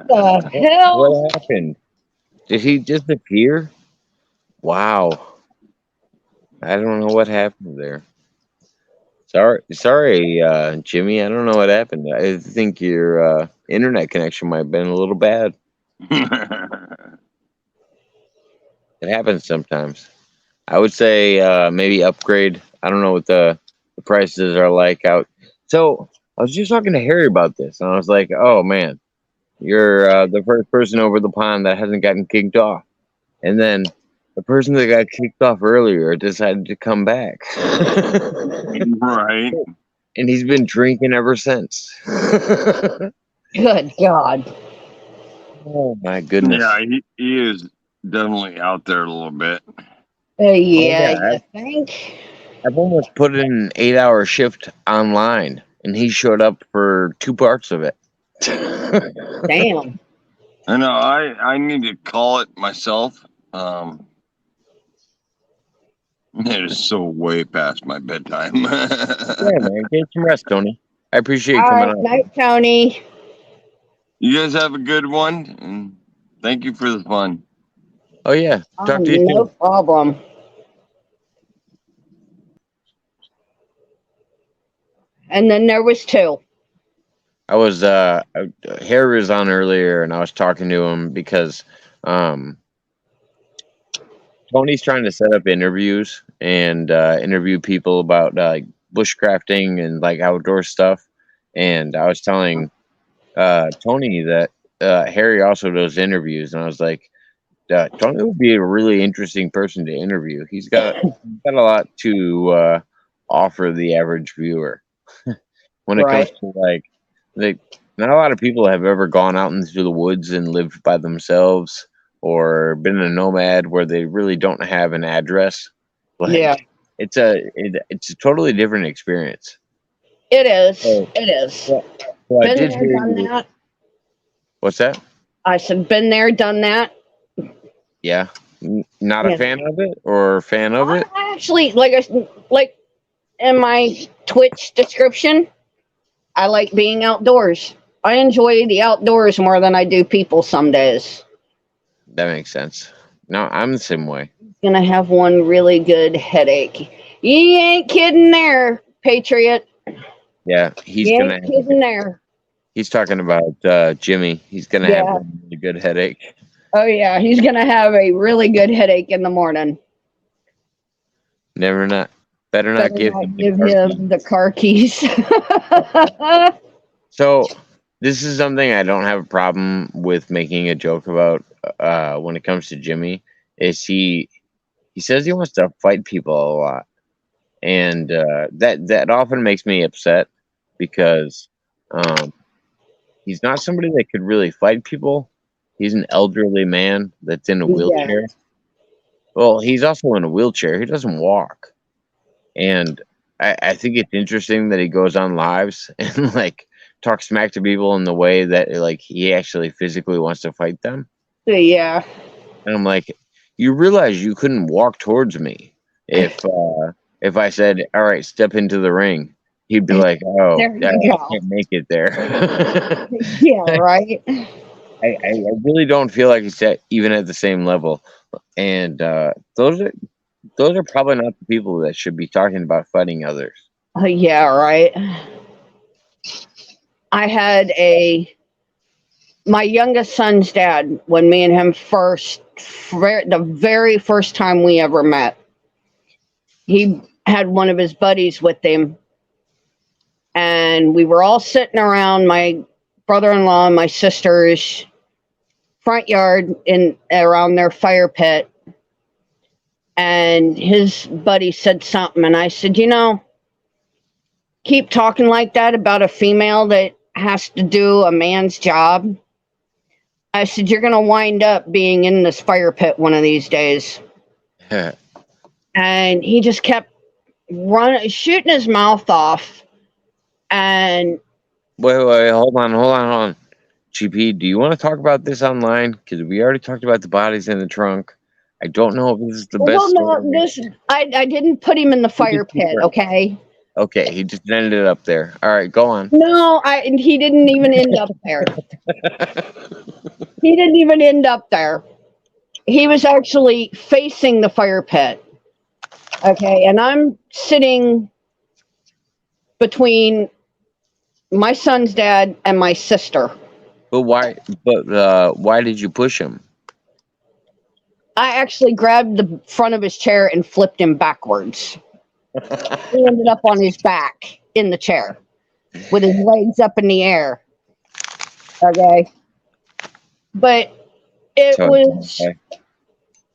The hell? what happened? Did he disappear? Wow! I don't know what happened there. Sorry, Jimmy. I don't know what happened. I think your internet connection might have been a little bad. It happens sometimes. I would say maybe upgrade. I don't know what the prices are like out. So I was just talking to Harry about this, and I was like, "Oh man, you're the first person over the pond that hasn't gotten kicked off." And then the person that got kicked off earlier decided to come back, Right. and he's been drinking ever since. Good God. Oh my goodness! Yeah, he is definitely out there a little bit. Oh Yeah, yeah, you think? I've almost put in an 8-hour shift online, and he showed up for 2 parts of it. Damn. I know. I need to call it myself. It is so way past my bedtime. Yeah, man, get some rest, Tony. I appreciate you All coming right, on. night, Tony. You guys have a good one, and thank you for the fun. Oh yeah, talk to you No soon. problem. And then there was two. I was Harry was on earlier, and I was talking to him because um, Tony's trying to set up interviews and interview people about bushcrafting and like outdoor stuff. And I was telling Tony that Harry also does interviews, and I was like, Tony would be a really interesting person to interview. He's got a lot to offer the average viewer when it comes Right. to like not a lot of people have ever gone out into the woods and lived by themselves or been a nomad where they really don't have an address. Yeah, Like it's a totally different experience. it is. So, It is. so I Been did there, hear done you. that. What's that? I said, been there, done that. Yeah. Not a Yeah. fan of it or a fan of it? I actually, like in my Twitch description, I like being outdoors. I enjoy the outdoors more than I do people some days. That makes sense. No, I'm the same way. Gonna have one really good headache. You ain't kidding there, Patriot. Yeah, he's You gonna ain't kidding there. he's talking about Jimmy. He's gonna have Yeah. a really good headache. Oh yeah, he's gonna have a really good headache in the morning. Never not better not Better give not him the give car keys. him the car keys. So this is something I don't have a problem with making a joke about when it comes to Jimmy. Is he says he wants to fight people a lot, and that often makes me upset because um, he's not somebody that could really fight people. He's an elderly man that's in a Yeah. wheelchair. Well, he's also in a wheelchair. He doesn't walk, and I think it's interesting that he goes on lives and like talks smack to people in the way that like he actually physically wants to fight them. Yeah. And I'm like, you realize you couldn't walk towards me if I said, "All right, step into the ring." He'd be like, "Oh, There I you go. can't make it there." Yeah, right. I really don't feel like he's even at the same level, and those are probably not the people that should be talking about fighting others. Yeah, right. I had my youngest son's dad when me and him the very first time we ever met. He had one of his buddies with him, and we were all sitting around my brother-in-law and my sister's front yard in around their fire pit, and his buddy said something, and I said, keep talking like that about a female that has to do a man's job. I said, you're going to wind up being in this fire pit one of these days. And he just kept shooting his mouth off. And Wait, hold on. GP, do you want to talk about this online? Because we already talked about the bodies in the trunk. I don't know if this is the best story. I didn't put him in the fire pit, okay? Okay, he just ended up there. All right, go on. No, he didn't even end up there. He didn't even end up there. He was actually facing the fire pit. Okay, and I'm sitting between my son's dad and my sister. But why? But why did you push him? I actually grabbed the front of his chair and flipped him backwards. He ended up on his back in the chair. with his legs up in the air. Okay. But it So, was okay.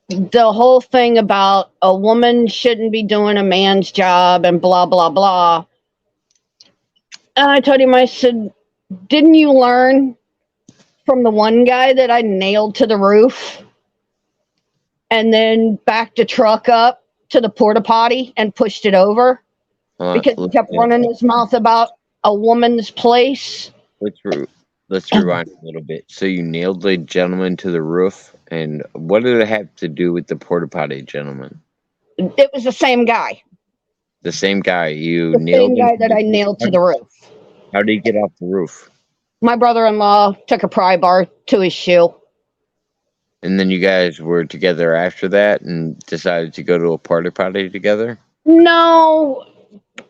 the whole thing about a woman shouldn't be doing a man's job and blah, blah, blah. And I told him, I said, didn't you learn from the one guy that I nailed to the roof and then backed the truck up to the porta potty and pushed it over because he kept running his mouth about a woman's place? Let's rewind a little bit. So you nailed the gentleman to the roof, and what did it have to do with the porta potty gentleman? It was the same guy, The same guy you the nailed same him guy to that the I roof. nailed to the roof. How did he get off the roof? My brother-in-law took a pry bar to his shoe. And then you guys were together after that and decided to go to a porta potty together? No,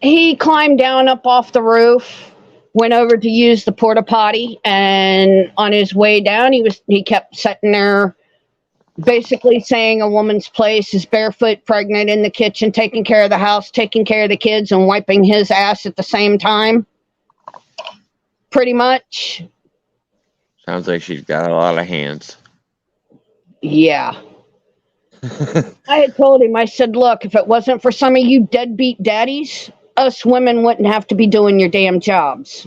he climbed down up off the roof, went over to use the porta potty, and on his way down, he kept sitting there, basically saying a woman's place is barefoot, pregnant, in the kitchen, taking care of the house, taking care of the kids, and wiping his ass at the same time. Pretty much. Sounds like she's got a lot of hands. Yeah. I had told him, I said, look, if it wasn't for some of you deadbeat daddies, us women wouldn't have to be doing your damn jobs.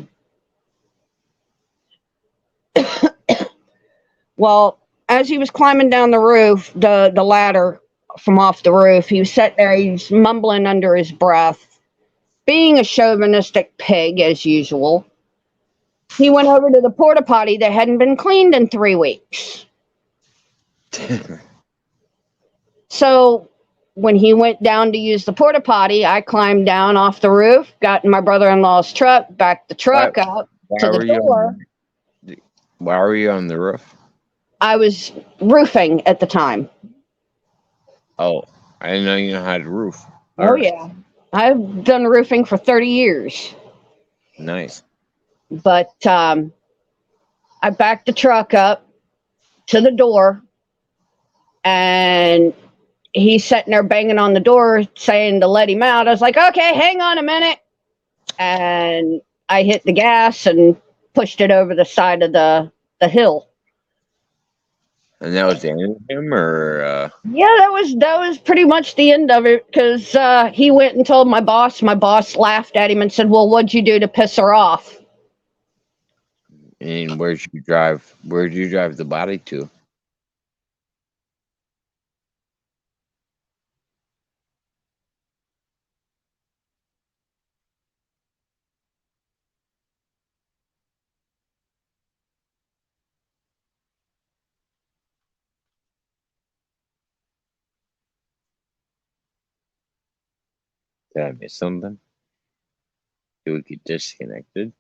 Well, as he was climbing down the roof, the ladder from off the roof, he was sitting there, he was mumbling under his breath, being a chauvinistic pig as usual. He went over to the porta potty that hadn't been cleaned in 3 weeks. So when he went down to use the porta potty, I climbed down off the roof, got in my brother-in-law's truck, backed the truck up to the door. Why were you on the roof? I was roofing at the time. Oh, I didn't know you know how to roof. Oh, yeah. I've done roofing for 30 years. Nice. But I backed the truck up to the door, and he's sitting there banging on the door saying to let him out. I was like, okay, hang on a minute. And I hit the gas and pushed it over the side of the hill. And that was the end of him, or Yeah, that was pretty much the end of it, because he went and told my boss. My boss laughed at him and said, well, what'd you do to piss her off? and where'd you drive? Where'd you drive the body to? Did I miss something? Did we get disconnected?